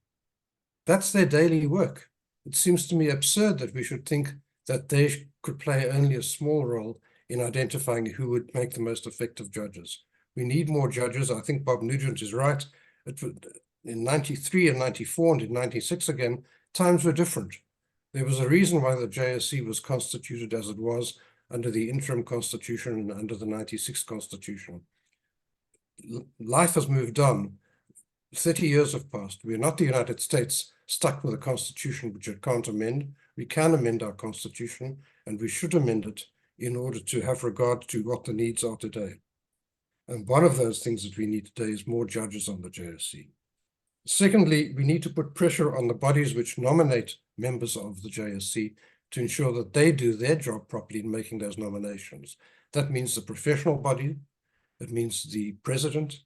That's their daily work. It seems to me absurd that we should think that they could play only a small role in identifying who would make the most effective judges. We need more judges. I think Bob Nugent is right. In 93 and 94 and in 96 again, times were different. There was a reason why the JSC was constituted as it was. under the interim constitution and under the 96 constitution. Life has moved on. 30 years have passed. We're not the United States stuck with a constitution which it can't amend. We can amend our constitution, and we should amend it in order to have regard to what the needs are today. And one of those things that we need today is more judges on the JSC. Secondly, we need to put pressure on the bodies which nominate members of the JSC to ensure that they do their job properly in making those nominations. That means the professional body, it means the president,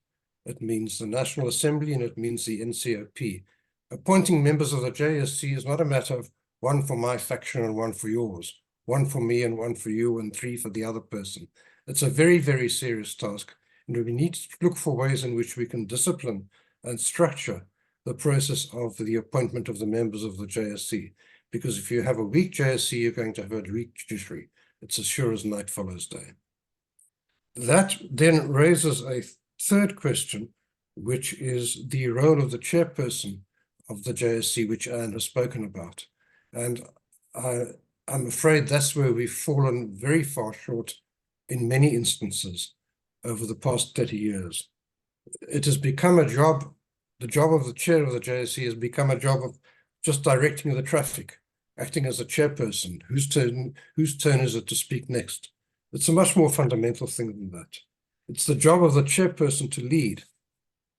it means the National Assembly, and it means the NCOP. Appointing members of the JSC is not a matter of one for my faction and one for yours, one for me and one for you and three for the other person. It's a very, very serious task, and we need to look for ways in which we can discipline and structure the process of the appointment of the members of the JSC. Because if you have a weak JSC, you're going to have a weak judiciary. It's as sure as night follows day. That then raises a third question, which is the role of the chairperson of the JSC, which Anne has spoken about. And I'm afraid that's where we've fallen very far short in many instances over the past 30 years. It has become a job, the job of the chair of the JSC has become a job of just directing the traffic, acting as a chairperson. Whose turn is it to speak next? It's a much more fundamental thing than that. It's the job of the chairperson to lead.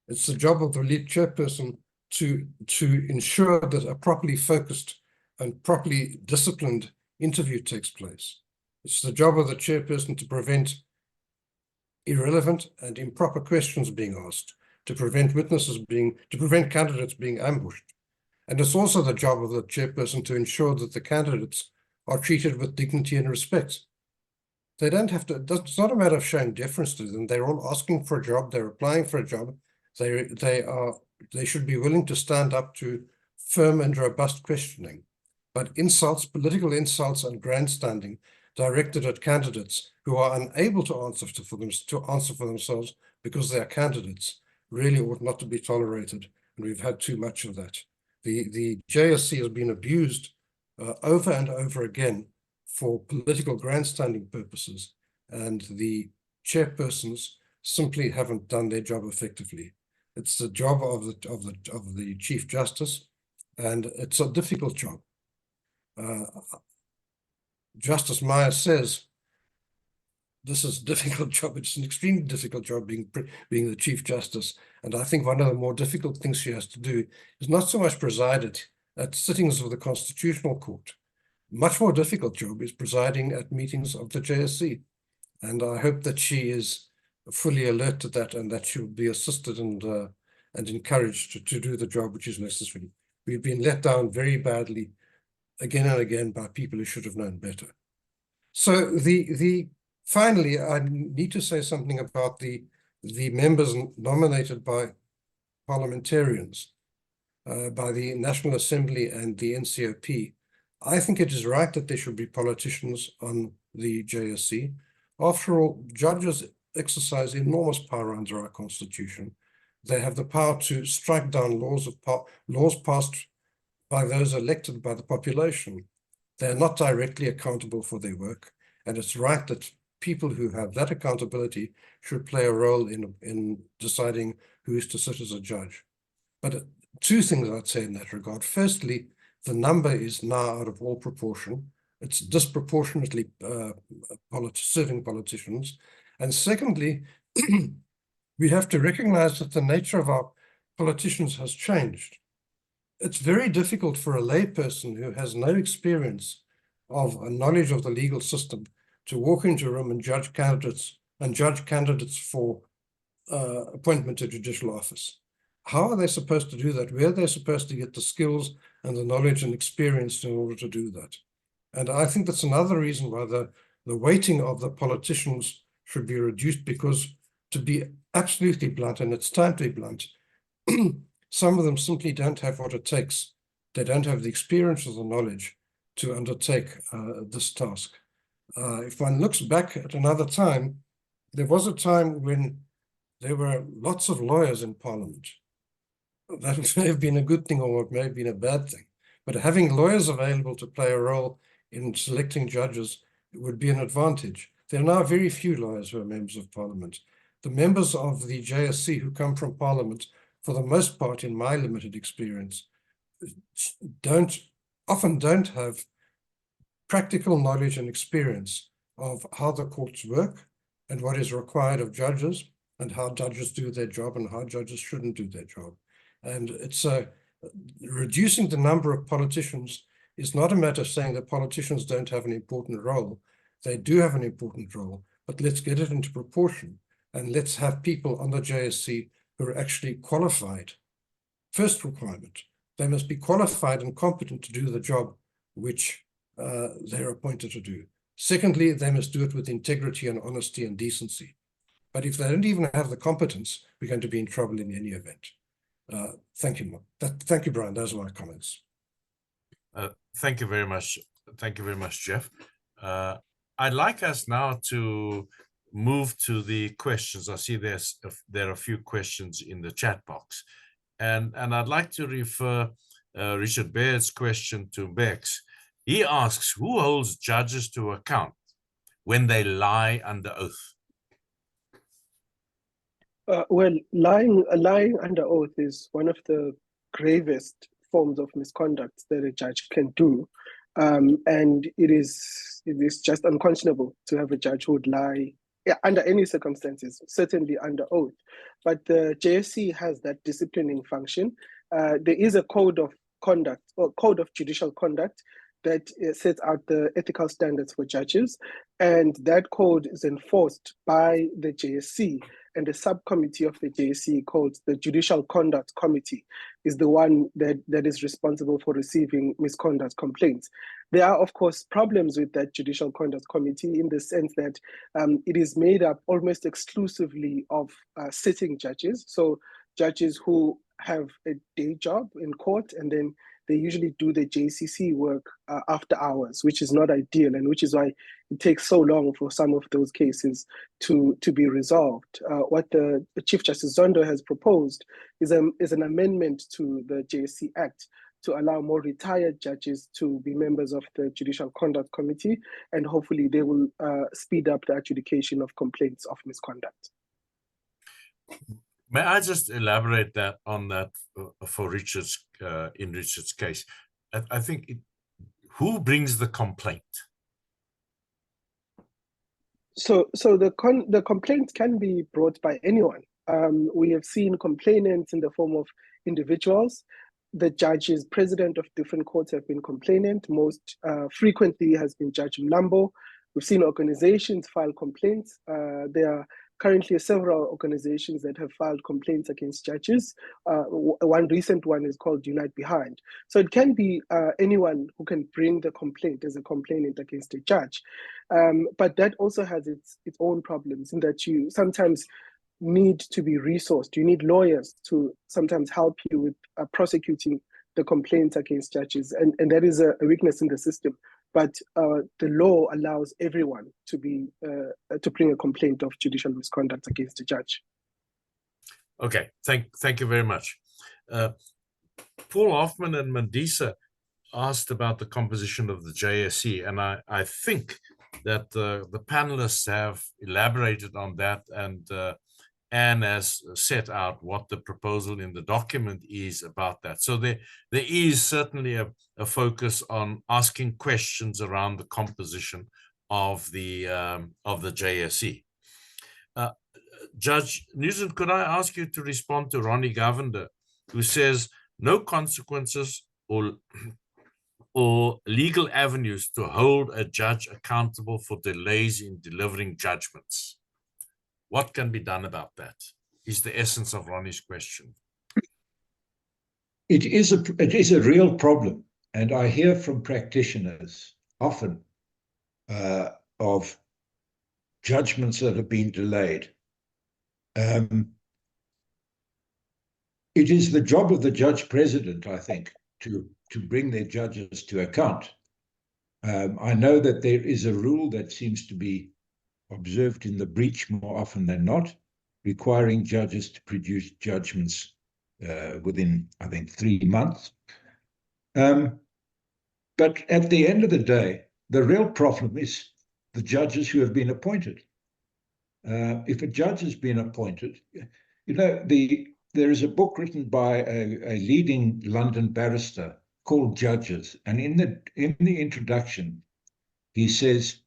It's the job of the lead chairperson to ensure that a properly focused and properly disciplined interview takes place. It's the job of the chairperson to prevent irrelevant and improper questions being asked, to prevent candidates being ambushed. And it's also the job of the chairperson to ensure that the candidates are treated with dignity and respect. They don't have to, it's not a matter of showing deference to them. They're all asking for a job, they're applying for a job. They should be willing to stand up to firm and robust questioning. But insults, political insults and grandstanding directed at candidates who are unable to answer for themselves because they are candidates really ought not to be tolerated. And we've had too much of that. The JSC has been abused over and over again for political grandstanding purposes, and the chairpersons simply haven't done their job effectively. It's the job of the Chief Justice, and it's a difficult job. Justice Meyer says this is a difficult job. It's an extremely difficult job being the Chief Justice, and I think one of the more difficult things she has to do is not so much preside at sittings of the Constitutional Court. Much more difficult job is presiding at meetings of the JSC, and I hope that she is fully alert to that and that she will be assisted and encouraged to do the job which is necessary. We've been let down very badly again and again by people who should have known better. So finally, I need to say something about the members nominated by parliamentarians, by the National Assembly and the NCOP. I think it is right that there should be politicians on the JSC. After all, judges exercise enormous power under our constitution. They have the power to strike down laws passed by those elected by the population. They are not directly accountable for their work, and it's right that people who have that accountability should play a role in deciding who is to sit as a judge. But two things I'd say in that regard. Firstly, the number is now out of all proportion. It's disproportionately serving politicians. And secondly, we have to recognize that the nature of our politicians has changed. It's very difficult for a layperson who has no experience of a knowledge of the legal system to walk into a room and judge candidates for appointment to judicial office. How are they supposed to do that? Where are they supposed to get the skills and the knowledge and experience in order to do that? And I think that's another reason why the weighting of the politicians should be reduced, because, to be absolutely blunt, and it's time to be blunt, some of them simply don't have what it takes. They don't have the experience or the knowledge to undertake this task. If one looks back at another time, there was a time when there were lots of lawyers in Parliament. That may have been a good thing or it may have been a bad thing. But having lawyers available to play a role in selecting judges would be an advantage. There are now very few lawyers who are members of parliament. The members of the JSC who come from parliament, for the most part, in my limited experience, often don't have practical knowledge and experience of how the courts work and what is required of judges and how judges do their job and how judges shouldn't do their job. And it's reducing the number of politicians is not a matter of saying that politicians don't have an important role. They do have an important role, but let's get it into proportion and let's have people on the JSC who are actually qualified. First requirement, they must be qualified and competent to do the job which they're appointed to do. Secondly, they must do it with integrity and honesty and decency. But if they don't even have the competence, we're going to be in trouble in any event. Thank you, thank you, Brian. Those are my comments. Thank you very much. Thank you very much, Jeff. I'd like us now to move to the questions. I see there are a few questions in the chat box. And I'd like to refer Richard Baird's question to Bex. He asks, who holds judges to account when they lie under oath? Well, lying under oath is one of the gravest forms of misconduct that a judge can do. And it is just unconscionable to have a judge who would lie under any circumstances, certainly under oath. But the JSC has that disciplining function. There is a code of conduct or code of judicial conduct that sets out the ethical standards for judges. And that code is enforced by the JSC, and a subcommittee of the JSC called the Judicial Conduct Committee is the one that is responsible for receiving misconduct complaints. There are, of course, problems with that Judicial Conduct Committee in the sense that it is made up almost exclusively of sitting judges. So judges who have a day job in court, and then they usually do the JCC work after hours, which is not ideal, and which is why it takes so long for some of those cases to be resolved. What the Chief Justice Zondo has proposed is an amendment to the JSC Act to allow more retired judges to be members of the Judicial Conduct Committee, and hopefully they will speed up the adjudication of complaints of misconduct. May I just elaborate on that for Richard's in Richard's case? I think who brings the complaint? So the complaint can be brought by anyone. We have seen complainants in the form of individuals. The judges, president of different courts have been complainant. Most frequently has been Judge Mlambo. We've seen organizations file complaints. There are currently several organizations that have filed complaints against judges. One recent one is called Unite Behind. So it can be anyone who can bring the complaint as a complainant against a judge. But that also has its own problems in that you sometimes need to be resourced. You need lawyers to sometimes help you with prosecuting the complaints against judges. And that is a weakness in the system. But the law allows everyone to bring a complaint of judicial misconduct against a judge. Okay, thank you very much. Paul Hoffman and Mandisa asked about the composition of the JSC, and I think that the panelists have elaborated on that, and Anne has set out what the proposal in the document is about that. So there is certainly a focus on asking questions around the composition of the JSC. Judge Newson, could I ask you to respond to Ronnie Govender, who says no consequences or legal avenues to hold a judge accountable for delays in delivering judgments? What can be done about that? Is the essence of Ronnie's question. It is a real problem, and I hear from practitioners often of judgments that have been delayed. It is the job of the judge president, I think, to bring their judges to account. I know that there is a rule that seems to be observed in the breach more often than not, requiring judges to produce judgments within, I think, 3 months. But at the end of the day, the real problem is the judges who have been appointed. If a judge has been appointed, you know, there is a book written by a leading London barrister called Judges, and in the introduction, he says,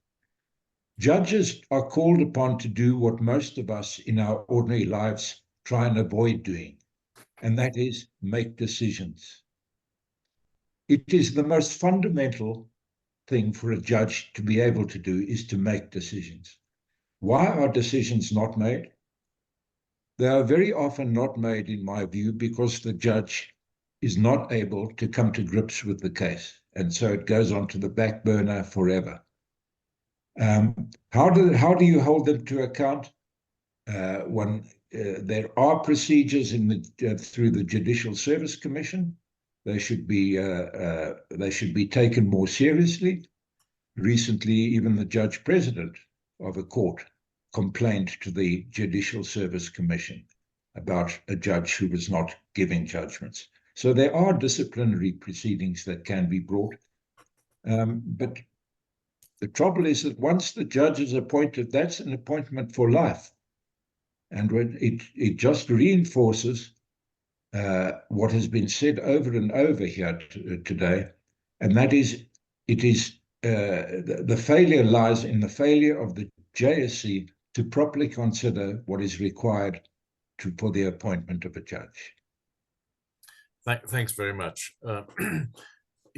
judges are called upon to do what most of us in our ordinary lives try and avoid doing, and that is make decisions. It is the most fundamental thing for a judge to be able to do, is to make decisions. Why are decisions not made? They are very often not made, in my view, because the judge is not able to come to grips with the case, and so it goes on to the back burner forever. How do you hold them to account? There are procedures through the Judicial Service Commission. They should be taken more seriously. Recently, even the judge president of a court complained to the Judicial Service Commission about a judge who was not giving judgments. So there are disciplinary proceedings that can be brought. But the trouble is that once the judge is appointed, that's an appointment for life. And it just reinforces what has been said over and over here today, and that is, the failure lies in the failure of the JSC to properly consider what is required for the appointment of a judge. Thanks very much.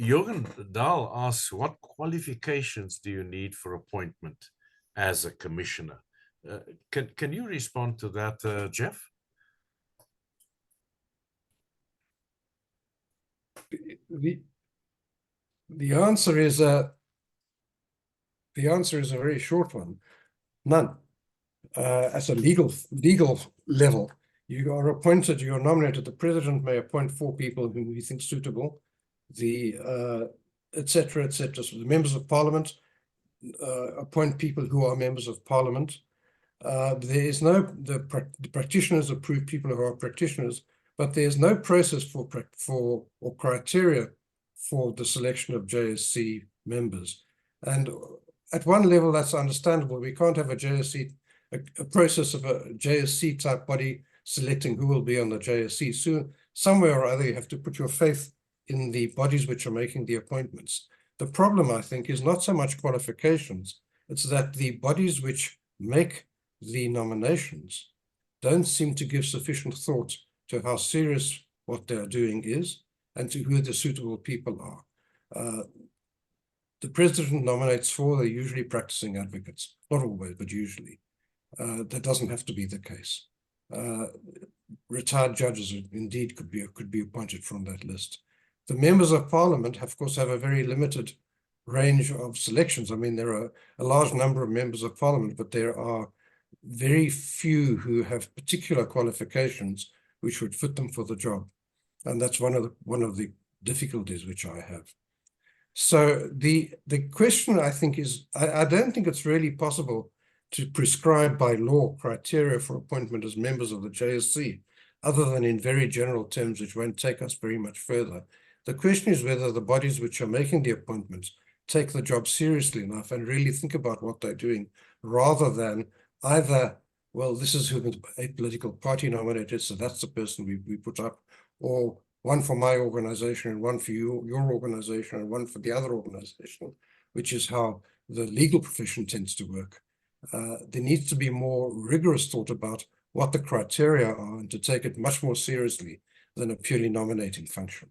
Jürgen Dahl asks, what qualifications do you need for appointment as a commissioner? Can you respond to that, Jeff? The answer is a very short one. None. At a legal level, you are appointed, you are nominated. The president may appoint 4 people whom he thinks suitable. etc., etc. So the members of parliament appoint people who are members of parliament. There is the practitioners approve people who are practitioners, but there is no process or criteria for the selection of JSC members. And at one level, that's understandable. We can't have a process of a JSC type body selecting who will be on the JSC. Soon, somewhere or other, you have to put your faith in the bodies which are making the appointments. The problem, I think, is not so much qualifications. It's that the bodies which make the nominations don't seem to give sufficient thought to how serious what they're doing is and to who the suitable people are. The president nominates 4, they're usually practicing advocates. Not always, but usually. That doesn't have to be the case. Retired judges indeed could be appointed from that list. The members of parliament, of course, have a very limited range of selections. I mean, there are a large number of members of parliament, but there are very few who have particular qualifications which would fit them for the job. And that's one of the difficulties which I have. So the question, I think, is, I don't think it's really possible to prescribe by law criteria for appointment as members of the JSC, other than in very general terms, which won't take us very much further. The question is whether the bodies which are making the appointments take the job seriously enough and really think about what they're doing, rather than either, well, this is who a political party nominated, so that's the person we put up, or one for my organization and one for your organization and one for the other organization, which is how the legal profession tends to work. There needs to be more rigorous thought about what the criteria are and to take it much more seriously than a purely nominating function.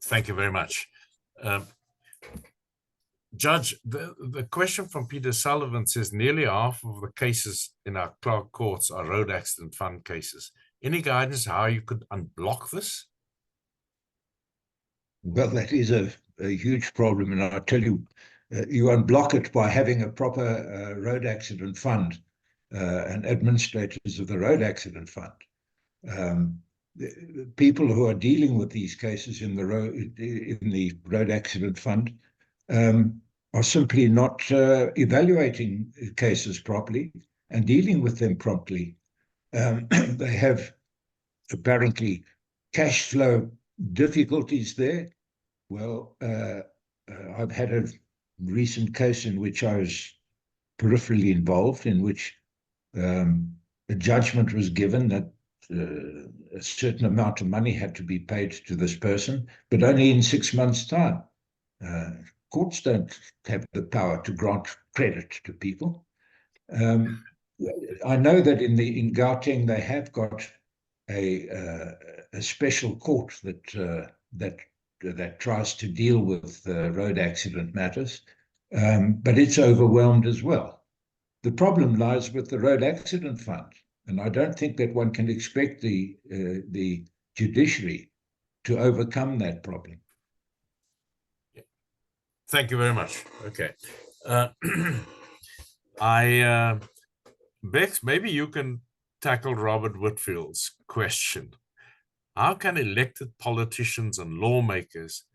Thank you very much. Judge, the question from Peter Sullivan says nearly half of the cases in our clerk courts are road accident fund cases. Any guidance how you could unblock this? Well, that is a huge problem, and I'll tell you, you unblock it by having a proper road accident fund and administrators of the road accident fund. People who are dealing with these cases in the road accident fund are simply not evaluating cases properly and dealing with them promptly. They have apparently cash flow difficulties there. Well, I've had recent case in which I was peripherally involved, in which a judgment was given that a certain amount of money had to be paid to this person, but only in 6 months' time. Courts don't have the power to grant credit to people. I know that in Gauteng they have got a special court that tries to deal with road accident matters, but it's overwhelmed as well. The problem lies with the road accident fund, and I don't think that one can expect the judiciary to overcome that problem. Thank you very much. Okay. Bex, maybe you can tackle Robert Whitfield's question. How can elected politicians and lawmakers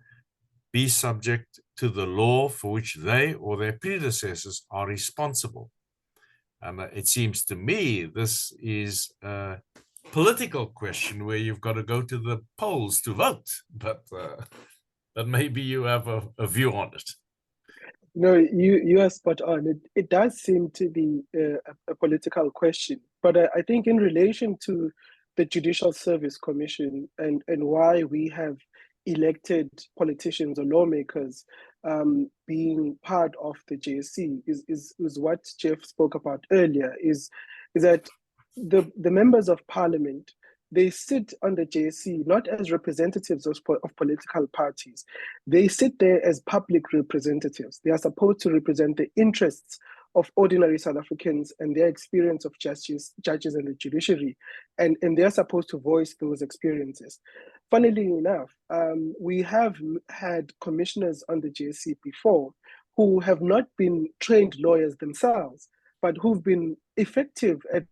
be subject to the law for which they or their predecessors are responsible? And it seems to me this is a political question where you've got to go to the polls to vote, but maybe you have a view on it. No, you are spot on. It does seem to be a political question, but I think in relation to the Judicial Service Commission and why we have elected politicians or lawmakers being part of the JSC is what Jeff spoke about earlier, is that the members of parliament, they sit on the JSC not as representatives of political parties. They sit there as public representatives. They are supposed to represent the interests of ordinary South Africans and their experience of judges and the judiciary, and they're supposed to voice those experiences. Funnily enough, we have had commissioners on the JSC before who have not been trained lawyers themselves, but who've been effective at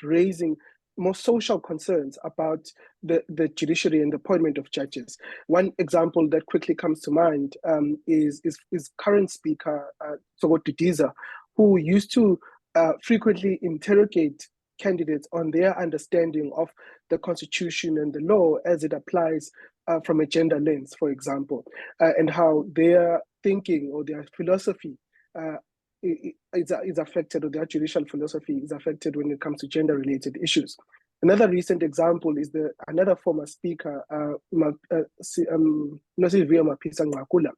raising more social concerns about the judiciary and the appointment of judges. One example that quickly comes to mind is current Speaker Didiza, who used to frequently interrogate candidates on their understanding of the Constitution and the law as it applies from a gender lens, for example, and how their thinking or their philosophy is affected, or their judicial philosophy is affected when it comes to gender-related issues. Another recent example is another former speaker, Nosivia Mapisa Ngakula.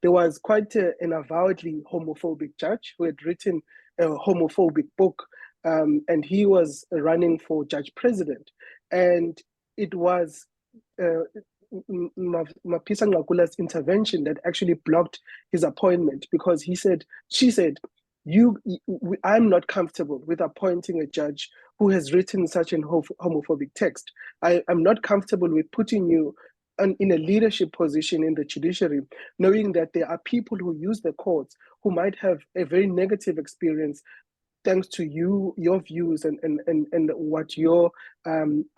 There was quite an avowedly homophobic judge who had written a homophobic book, and he was running for judge president. And it was Mapisa Ngakula's intervention that actually blocked his appointment, because she said, I'm not comfortable with appointing a judge who has written such an homophobic text. I'm not comfortable with putting you in a leadership position in the judiciary, knowing that there are people who use the courts who might have a very negative experience thanks to your views and what your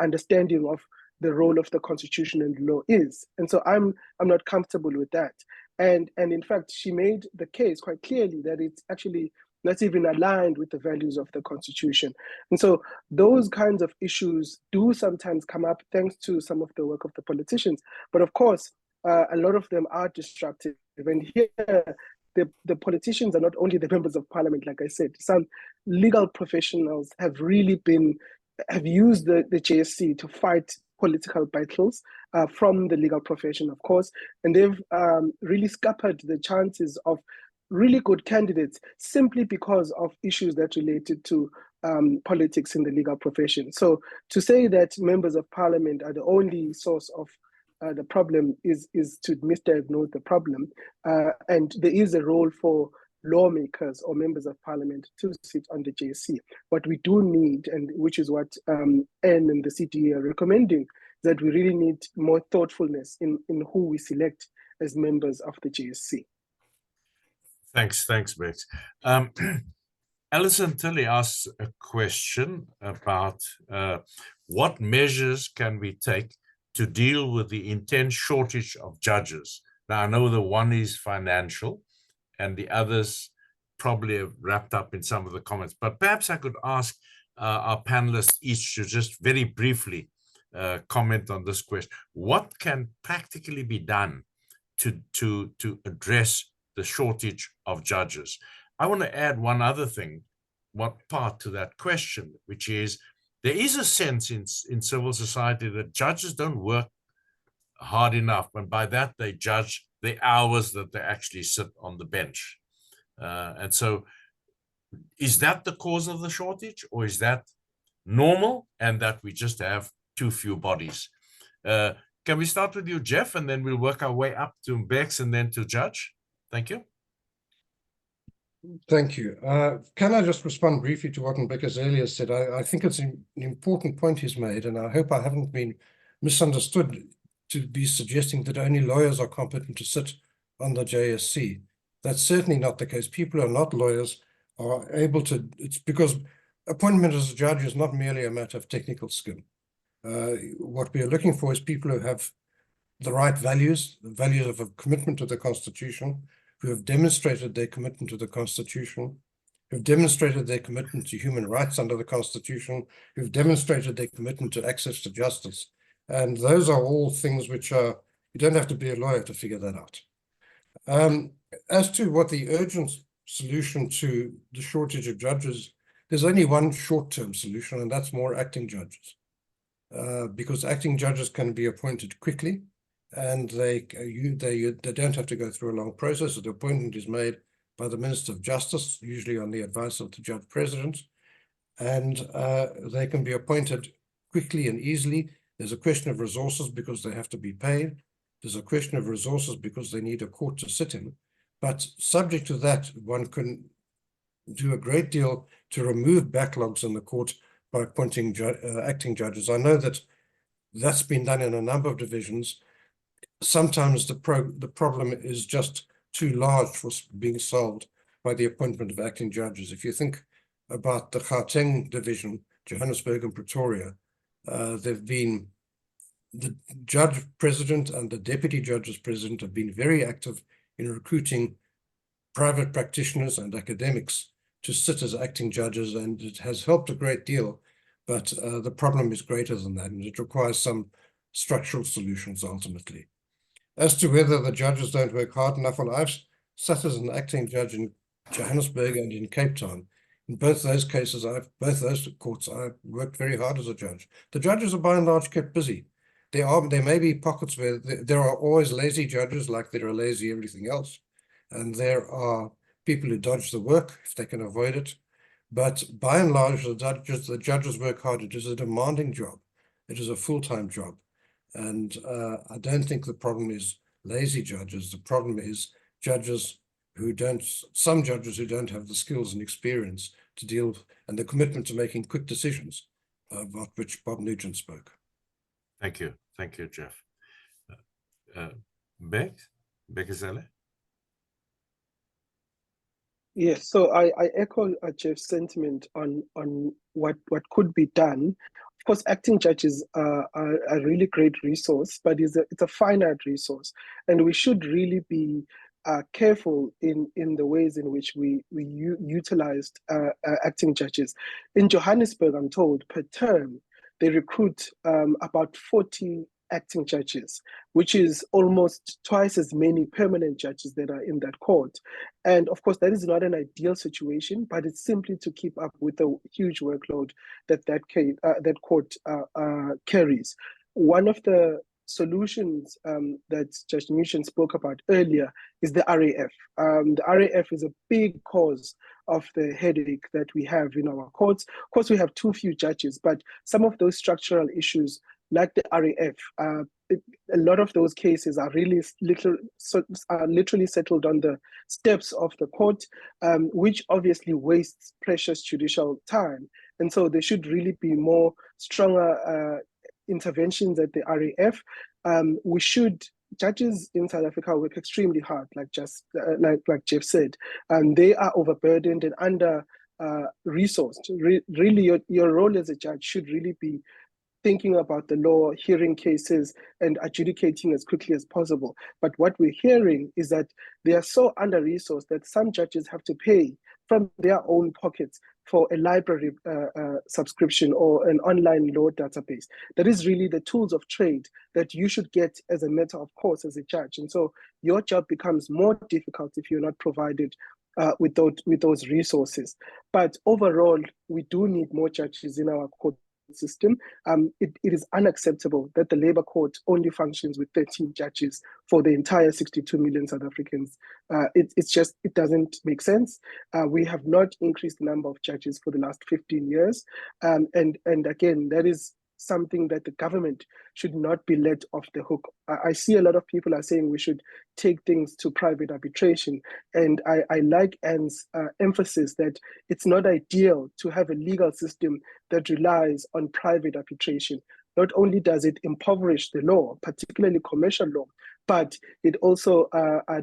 understanding of the role of the Constitution and law is. And so I'm not comfortable with that. And in fact, she made the case quite clearly that it's actually not even aligned with the values of the Constitution. And so those kinds of issues do sometimes come up thanks to some of the work of the politicians. But of course, a lot of them are destructive. And here, the politicians are not only the members of parliament, like I said. Some legal professionals have used the JSC to fight political battles from the legal profession, of course, and they've really scuppered the chances of really good candidates simply because of issues that related to politics in the legal profession. So to say that members of parliament are the only source of the problem is to misdiagnose the problem, and there is a role for lawmakers or members of parliament to sit on the JSC. What we do need, and which is what Ann and the CDE are recommending, that we really need more thoughtfulness in who we select as members of the JSC. Thanks, Bex. Alison Tilley asks a question about what measures can we take to deal with the intense shortage of judges. Now, I know the one is financial and the others probably have wrapped up in some of the comments, but perhaps I could ask our panelists each to just very briefly comment on this question. What can practically be done to address the shortage of judges. I want to add one other thing, one part to that question, which is there is a sense in civil society that judges don't work hard enough, and by that they judge the hours that they actually sit on the bench. And so is that the cause of the shortage, or is that normal and that we just have too few bodies? Can we start with you, Jeff, and then we'll work our way up to Bex and then to Judge? Thank you. Thank you. Can I just respond briefly to what Mbeka's earlier said? I think it's an important point he's made, and I hope I haven't been misunderstood to be suggesting that only lawyers are competent to sit on the JSC. That's certainly not the case. People who are not lawyers are able to, it's because appointment as a judge is not merely a matter of technical skill. What we are looking for is people who have the right values, the values of a commitment to the Constitution, who have demonstrated their commitment to the Constitution, who have demonstrated their commitment to human rights under the Constitution, who have demonstrated their commitment to access to justice. And those are all things which are, you don't have to be a lawyer to figure that out. As to what the urgent solution to the shortage of judges, there's only one short-term solution, and that's more acting judges. Because acting judges can be appointed quickly, and they don't have to go through a long process. The appointment is made by the Minister of Justice, usually on the advice of the Judge President, and they can be appointed quickly and easily. There's a question of resources because they have to be paid. There's a question of resources because they need a court to sit in. But subject to that, one can do a great deal to remove backlogs in the court by appointing acting judges. I know that that's been done in a number of divisions. Sometimes the problem is just too large for being solved by the appointment of acting judges. If you think about the Gauteng division, Johannesburg and Pretoria, there've been the judge president and the deputy judges president have been very active in recruiting private practitioners and academics to sit as acting judges, and it has helped a great deal. But the problem is greater than that, and it requires some structural solutions ultimately. As to whether the judges don't work hard enough, well, I've sat as an acting judge in Johannesburg and in Cape Town. In both those cases, both those courts, I've worked very hard as a judge. The judges are by and large kept busy. There may be pockets where there are always lazy judges, like there are lazy everything else. And there are people who dodge the work if they can avoid it. But by and large, the judges work hard. It is a demanding job. It is a full-time job. And I don't think the problem is lazy judges. The problem is some judges who don't have the skills and experience to deal with, and the commitment to making quick decisions, about which Bob Nugent spoke. Thank you. Thank you, Jeff. Bekazele? Yes, so I echo Jeff's sentiment on what could be done. Of course, acting judges are a really great resource, but it's a finite resource, and we should really be careful in the ways in which we utilized acting judges. In Johannesburg, I'm told, per term, they recruit about 40 acting judges, which is almost twice as many permanent judges that are in that court. And of course, that is not an ideal situation, but it's simply to keep up with the huge workload that court carries. One of the solutions that Judge Nugent spoke about earlier is the RAF. The RAF is a big cause of the headache that we have in our courts. Of course, we have too few judges, but some of those structural issues, like the RAF, a lot of those cases are really literally settled on the steps of the court, which obviously wastes precious judicial time. And so there should really be more stronger interventions at the RAF. Judges in South Africa work extremely hard, like Jeff said, and they are overburdened and under resourced. Really, your role as a judge should really be thinking about the law, hearing cases, and adjudicating as quickly as possible. But what we're hearing is that they are so under-resourced that some judges have to pay from their own pockets for a library subscription or an online law database. That is really the tools of trade that you should get as a matter of course as a judge. And so your job becomes more difficult if you're not provided with those resources. But overall, we do need more judges in our court system. It is unacceptable that the Labour Court only functions with 13 judges for the entire 62 million South Africans. It doesn't make sense. We have not increased the number of judges for the last 15 years. And again, that is something that the government should not be let off the hook. I see a lot of people are saying we should take things to private arbitration. And I like Ann's emphasis that it's not ideal to have a legal system that relies on private arbitration. Not only does it impoverish the law, particularly commercial law, but it also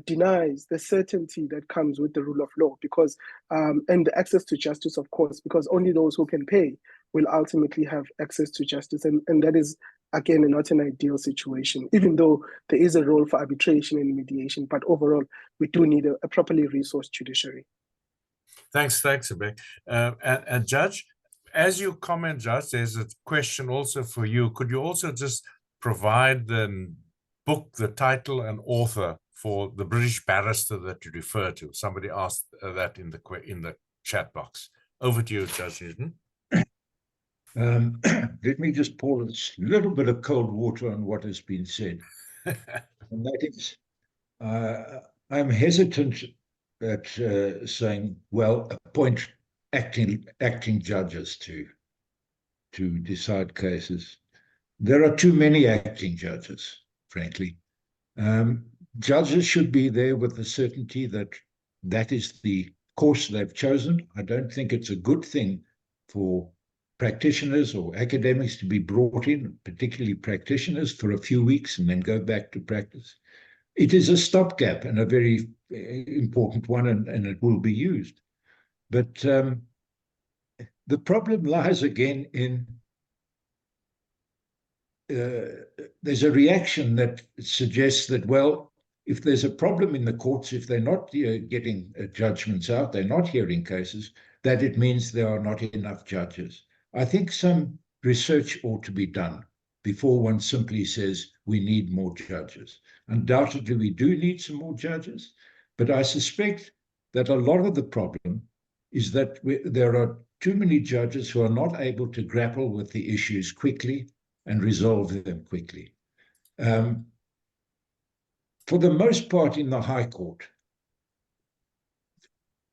denies the certainty that comes with the rule of law, because and the access to justice, of course, because only those who can pay will ultimately have access to justice. And that is, again, not an ideal situation, even though there is a role for arbitration and mediation. But overall, we do need a properly resourced judiciary. Thanks, Abek. And Judge, as you comment, Judge, there's a question also for you. Could you also just provide the book, the title and author for the British barrister that you refer to? Somebody asked that in the chat box. Over to you, Judge Newton. Let me just pour a little bit of cold water on what has been said. And that is, I'm hesitant at saying, well, appoint acting judges to decide cases. There are too many acting judges, frankly. Judges should be there with the certainty that that is the course they've chosen. I don't think it's a good thing for practitioners or academics to be brought in, particularly practitioners, for a few weeks and then go back to practice. It is a stopgap and a very important one, and it will be used. But the problem lies again in there's a reaction that suggests that, well, if there's a problem in the courts, if they're not getting judgments out, they're not hearing cases, that it means there are not enough judges. I think some research ought to be done before one simply says we need more judges. Undoubtedly, we do need some more judges, but I suspect that a lot of the problem is that there are too many judges who are not able to grapple with the issues quickly and resolve them quickly. For the most part in the High Court,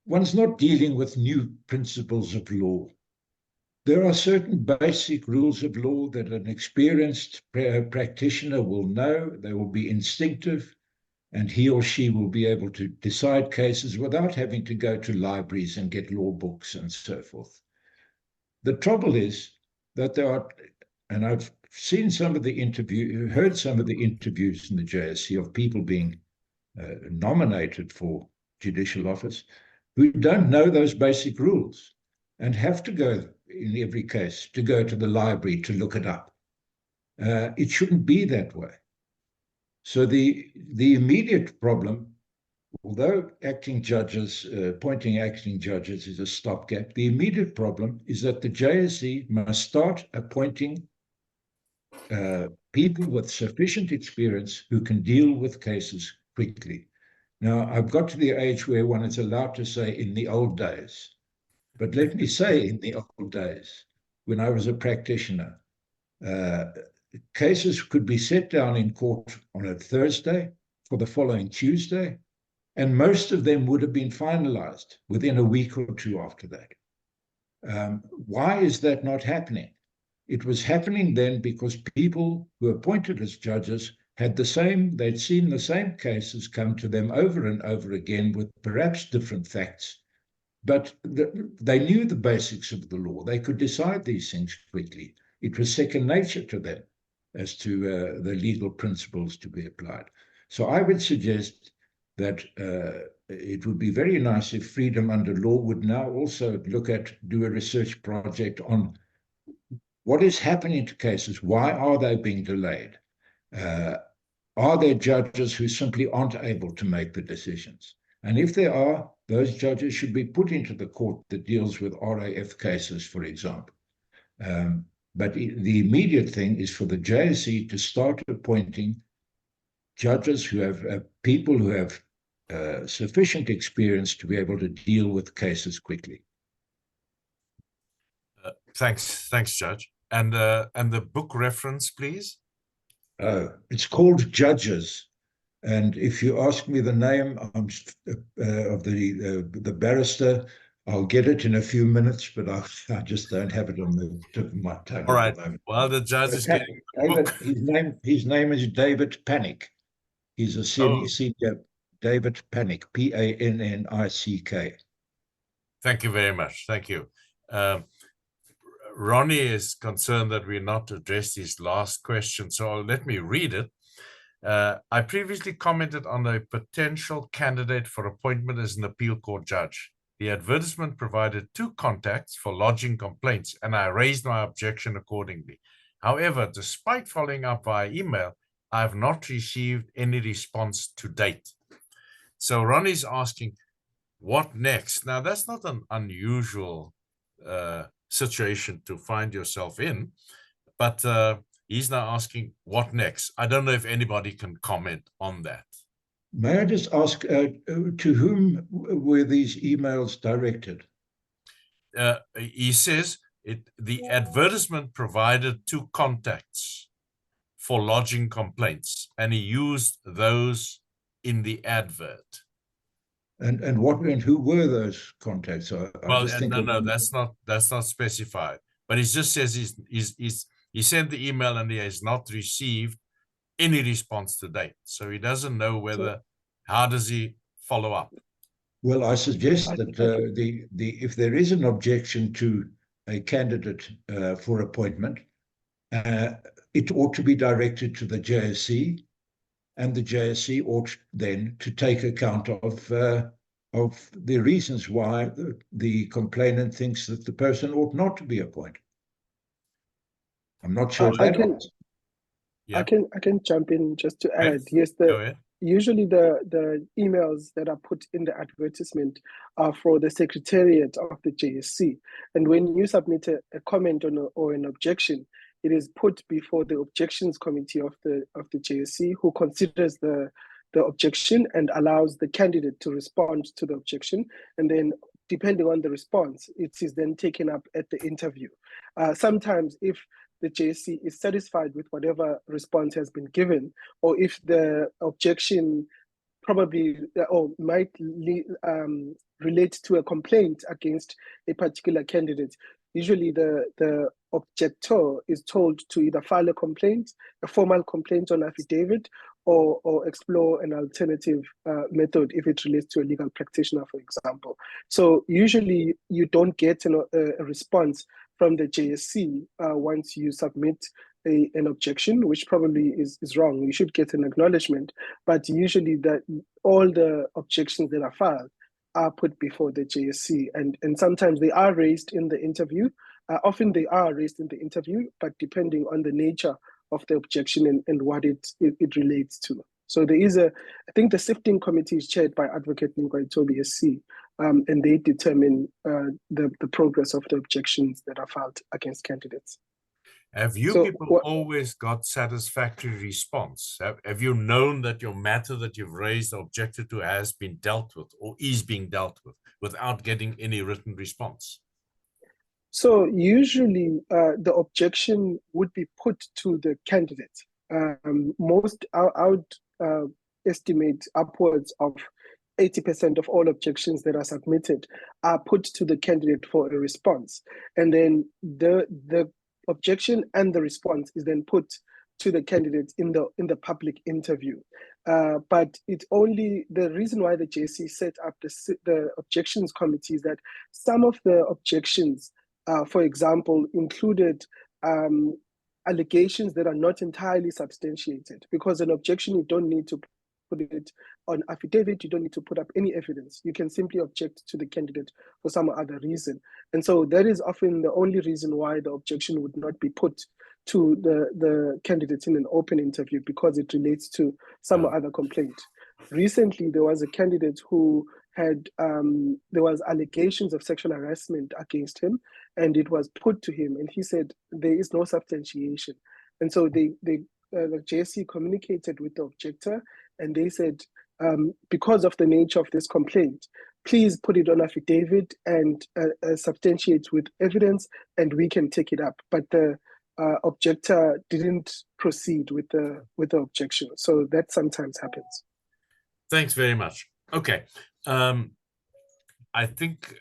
one's not dealing with new principles of law. There are certain basic rules of law that an experienced practitioner will know. They will be instinctive, and he or she will be able to decide cases without having to go to libraries and get law books and so forth. The trouble is that there are, and I've seen some of the heard some of the interviews in the JSC of people being nominated for judicial office who don't know those basic rules and have to go, in every case, to go to the library to look it up. It shouldn't be that way. So the immediate problem, although appointing acting judges is a stopgap, the immediate problem is that the JSC must start appointing people with sufficient experience who can deal with cases quickly. Now, I've got to the age where one is allowed to say in the old days, but let me say in the old days, when I was a practitioner, cases could be set down in court on a Thursday for the following Tuesday, and most of them would have been finalized within a week or two after that. Why is that not happening? It was happening then because people who appointed as judges they'd seen the same cases come to them over and over again with perhaps different facts, but they knew the basics of the law. They could decide these things quickly. It was second nature to them as to the legal principles to be applied. So I would suggest that it would be very nice if Freedom Under Law would now also do a research project on what is happening to cases. Why are they being delayed? Are there judges who simply aren't able to make the decisions? And if there are, those judges should be put into the court that deals with RAF cases, for example. But the immediate thing is for the JSE to start appointing judges who have people who have sufficient experience to be able to deal with cases quickly. Thanks, Judge. And the book reference, please. It's called Judges, and if you ask me the name of the barrister, I'll get it in a few minutes, but I just don't have it on the tip of my tongue. All right. At the moment. Well, the judge is getting David, his name is David Panic. He's a senior David Panic, P-A-N-N-I-C-K. Thank you very much. Thank you. Ronnie is concerned that we're not addressed his last question, so let me read it. I previously commented on a potential candidate for appointment as an appeal court judge. The advertisement provided 2 contacts for lodging complaints, and I raised my objection accordingly. However, despite following up via email, I have not received any response to date. So Ronnie's asking, what next? Now, that's not an unusual situation to find yourself in, but he's now asking, what next? I don't know if anybody can comment on that. May I just ask, to whom were these emails directed? He says the advertisement provided 2 contacts for lodging complaints, and he used those in the advert. And who were those contacts? No, that's not specified. But he just says he sent the email and he has not received any response to date. So he doesn't know whether, how does he follow up? Well, I suggest that if there is an objection to a candidate for appointment, it ought to be directed to the JSE, and the JSE ought then to take account of the reasons why the complainant thinks that the person ought not to be appointed. I'm not sure I can jump in just to add. Yes, usually the emails that are put in the advertisement are for the secretariat of the JSC, and when you submit a comment or an objection, it is put before the objections committee of the JSC, who considers the objection and allows the candidate to respond to the objection, and then depending on the response, it is then taken up at the interview. Sometimes if the JSC is satisfied with whatever response has been given, or if the objection probably or might relate to a complaint against a particular candidate, usually the objector is told to either file a complaint, a formal complaint on affidavit, or explore an alternative method if it relates to a legal practitioner, for example. So usually you don't get a response from the JSC once you submit an objection, which probably is wrong. You should get an acknowledgement, but usually all the objections that are filed are put before the JSC, and sometimes they are raised in the interview. Often they are raised in the interview, but depending on the nature of the objection and what it relates to. So there is I think the sifting committee is chaired by Advocate Ngwaitobi SC, and they determine the progress of the objections that are filed against candidates. Have you people always got satisfactory response? Have you known that your matter that you've raised or objected to has been dealt with or is being dealt with without getting any written response? So usually the objection would be put to the candidate. I would estimate upwards of 80% of all objections that are submitted are put to the candidate for a response. And then the objection and the response is then put to the candidate in the public interview. But it's only the reason why the JSC set up the objections committee is that some of the objections, for example, included allegations that are not entirely substantiated, because an objection, you don't need to put it on affidavit, you don't need to put up any evidence. You can simply object to the candidate for some other reason. And so that is often the only reason why the objection would not be put to the candidates in an open interview, because it relates to some other complaint. Recently, there was a candidate who had there was allegations of sexual harassment against him, and it was put to him, and he said there is no substantiation. And so the JSC communicated with the objector, and they said, because of the nature of this complaint, please put it on affidavit and substantiate with evidence, and we can take it up. But the objector didn't proceed with the objection. So that sometimes happens. Thanks very much. Okay. I think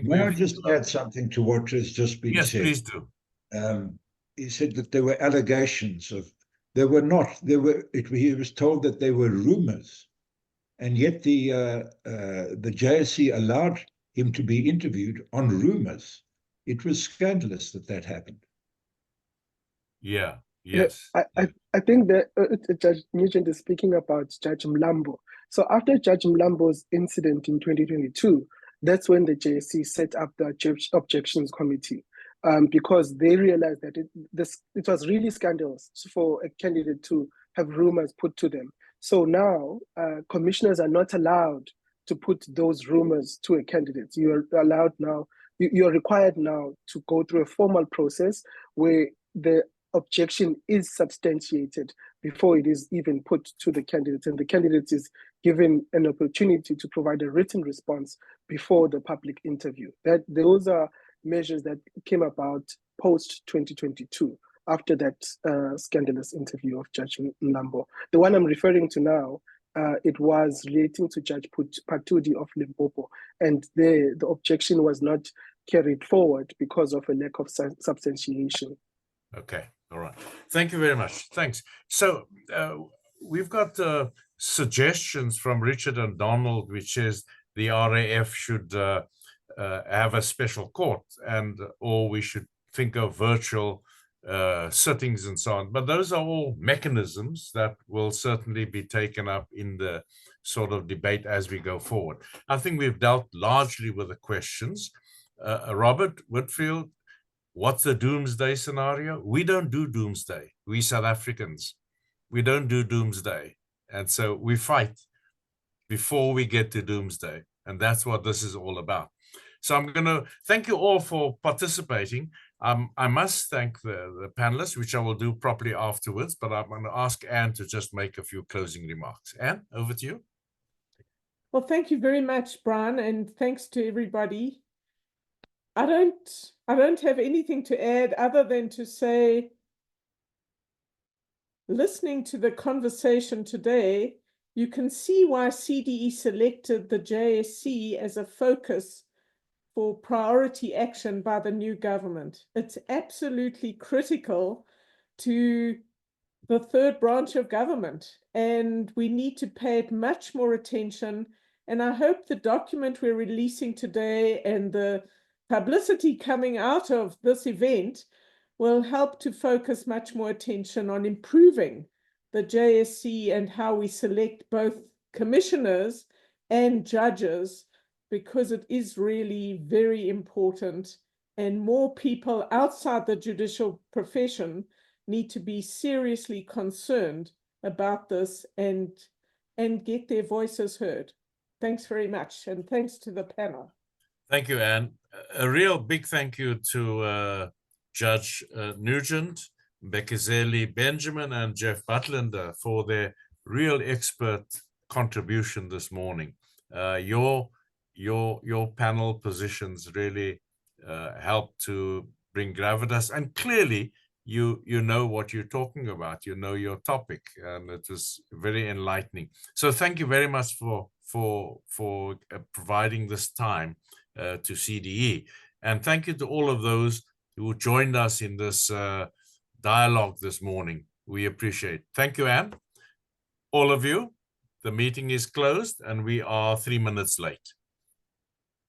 May I just add something to what has just been said? Yes, please do. He said that there were allegations of, there were not, there were, he was told that there were rumors, and yet the JSC allowed him to be interviewed on rumors. It was scandalous that happened. Yeah, yes. I think that Judge Nugent is speaking about Judge Mlambo. So after Judge Mlambo's incident in 2022, that's when the JSC set up the objections committee, because they realized that it was really scandalous for a candidate to have rumors put to them. So now commissioners are not allowed to put those rumors to a candidate. You're allowed now, you're required now to go through a formal process where the objection is substantiated before it is even put to the candidate, and the candidate is given an opportunity to provide a written response before the public interview. Those are measures that came about post 2022 after that scandalous interview of Judge Mlambo. The one I'm referring to now, it was relating to Judge Patudi of Limpopo, and the objection was not carried forward because of a lack of substantiation. Okay, all right. Thank you very much. Thanks. So we've got suggestions from Richard and Donald, which is the RAF should have a special court, or we should think of virtual sittings and so on. But those are all mechanisms that will certainly be taken up in the sort of debate as we go forward. I think we've dealt largely with the questions. Robert Whitfield, what's the doomsday scenario? We don't do doomsday. We South Africans, we don't do doomsday. And so we fight before we get to doomsday. And that's what this is all about. So I'm going to thank you all for participating. I must thank the panelists, which I will do properly afterwards, but I'm going to ask Anne to just make a few closing remarks. Anne, over to you. Well, thank you very much, Brian, and thanks to everybody. I don't have anything to add other than to say, listening to the conversation today, you can see why CDE selected the JSC as a focus for priority action by the new government. It's absolutely critical to the third branch of government, and we need to pay it much more attention. And I hope the document we're releasing today and the publicity coming out of this event will help to focus much more attention on improving the JSC and how we select both commissioners and judges, because it is really very important, and more people outside the judicial profession need to be seriously concerned about this and get their voices heard. Thanks very much, and thanks to the panel. Thank you, Anne. A real big thank you to Judge Nugent, Bekezeli Benjamin, and Jeff Butlander for their real expert contribution this morning. Your panel positions really help to bring gravitas, and clearly you know what you're talking about. You know your topic, and it was very enlightening. So thank you very much for providing this time to CDE, and thank you to all of those who joined us in this dialogue this morning. We appreciate it. Thank you, Anne. All of you, the meeting is closed, and we are 3 minutes late.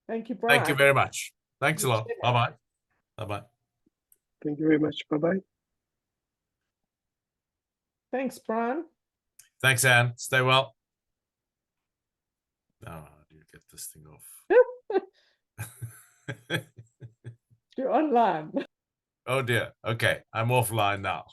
Thank you, Brian. Thank you very much. Thanks a lot. Bye-bye. Bye-bye. Thank you very much. Bye-bye. Thanks, Brian. Thanks, Anne. Stay well. Now, how do you get this thing off? You're online. Oh dear. Okay, I'm offline now.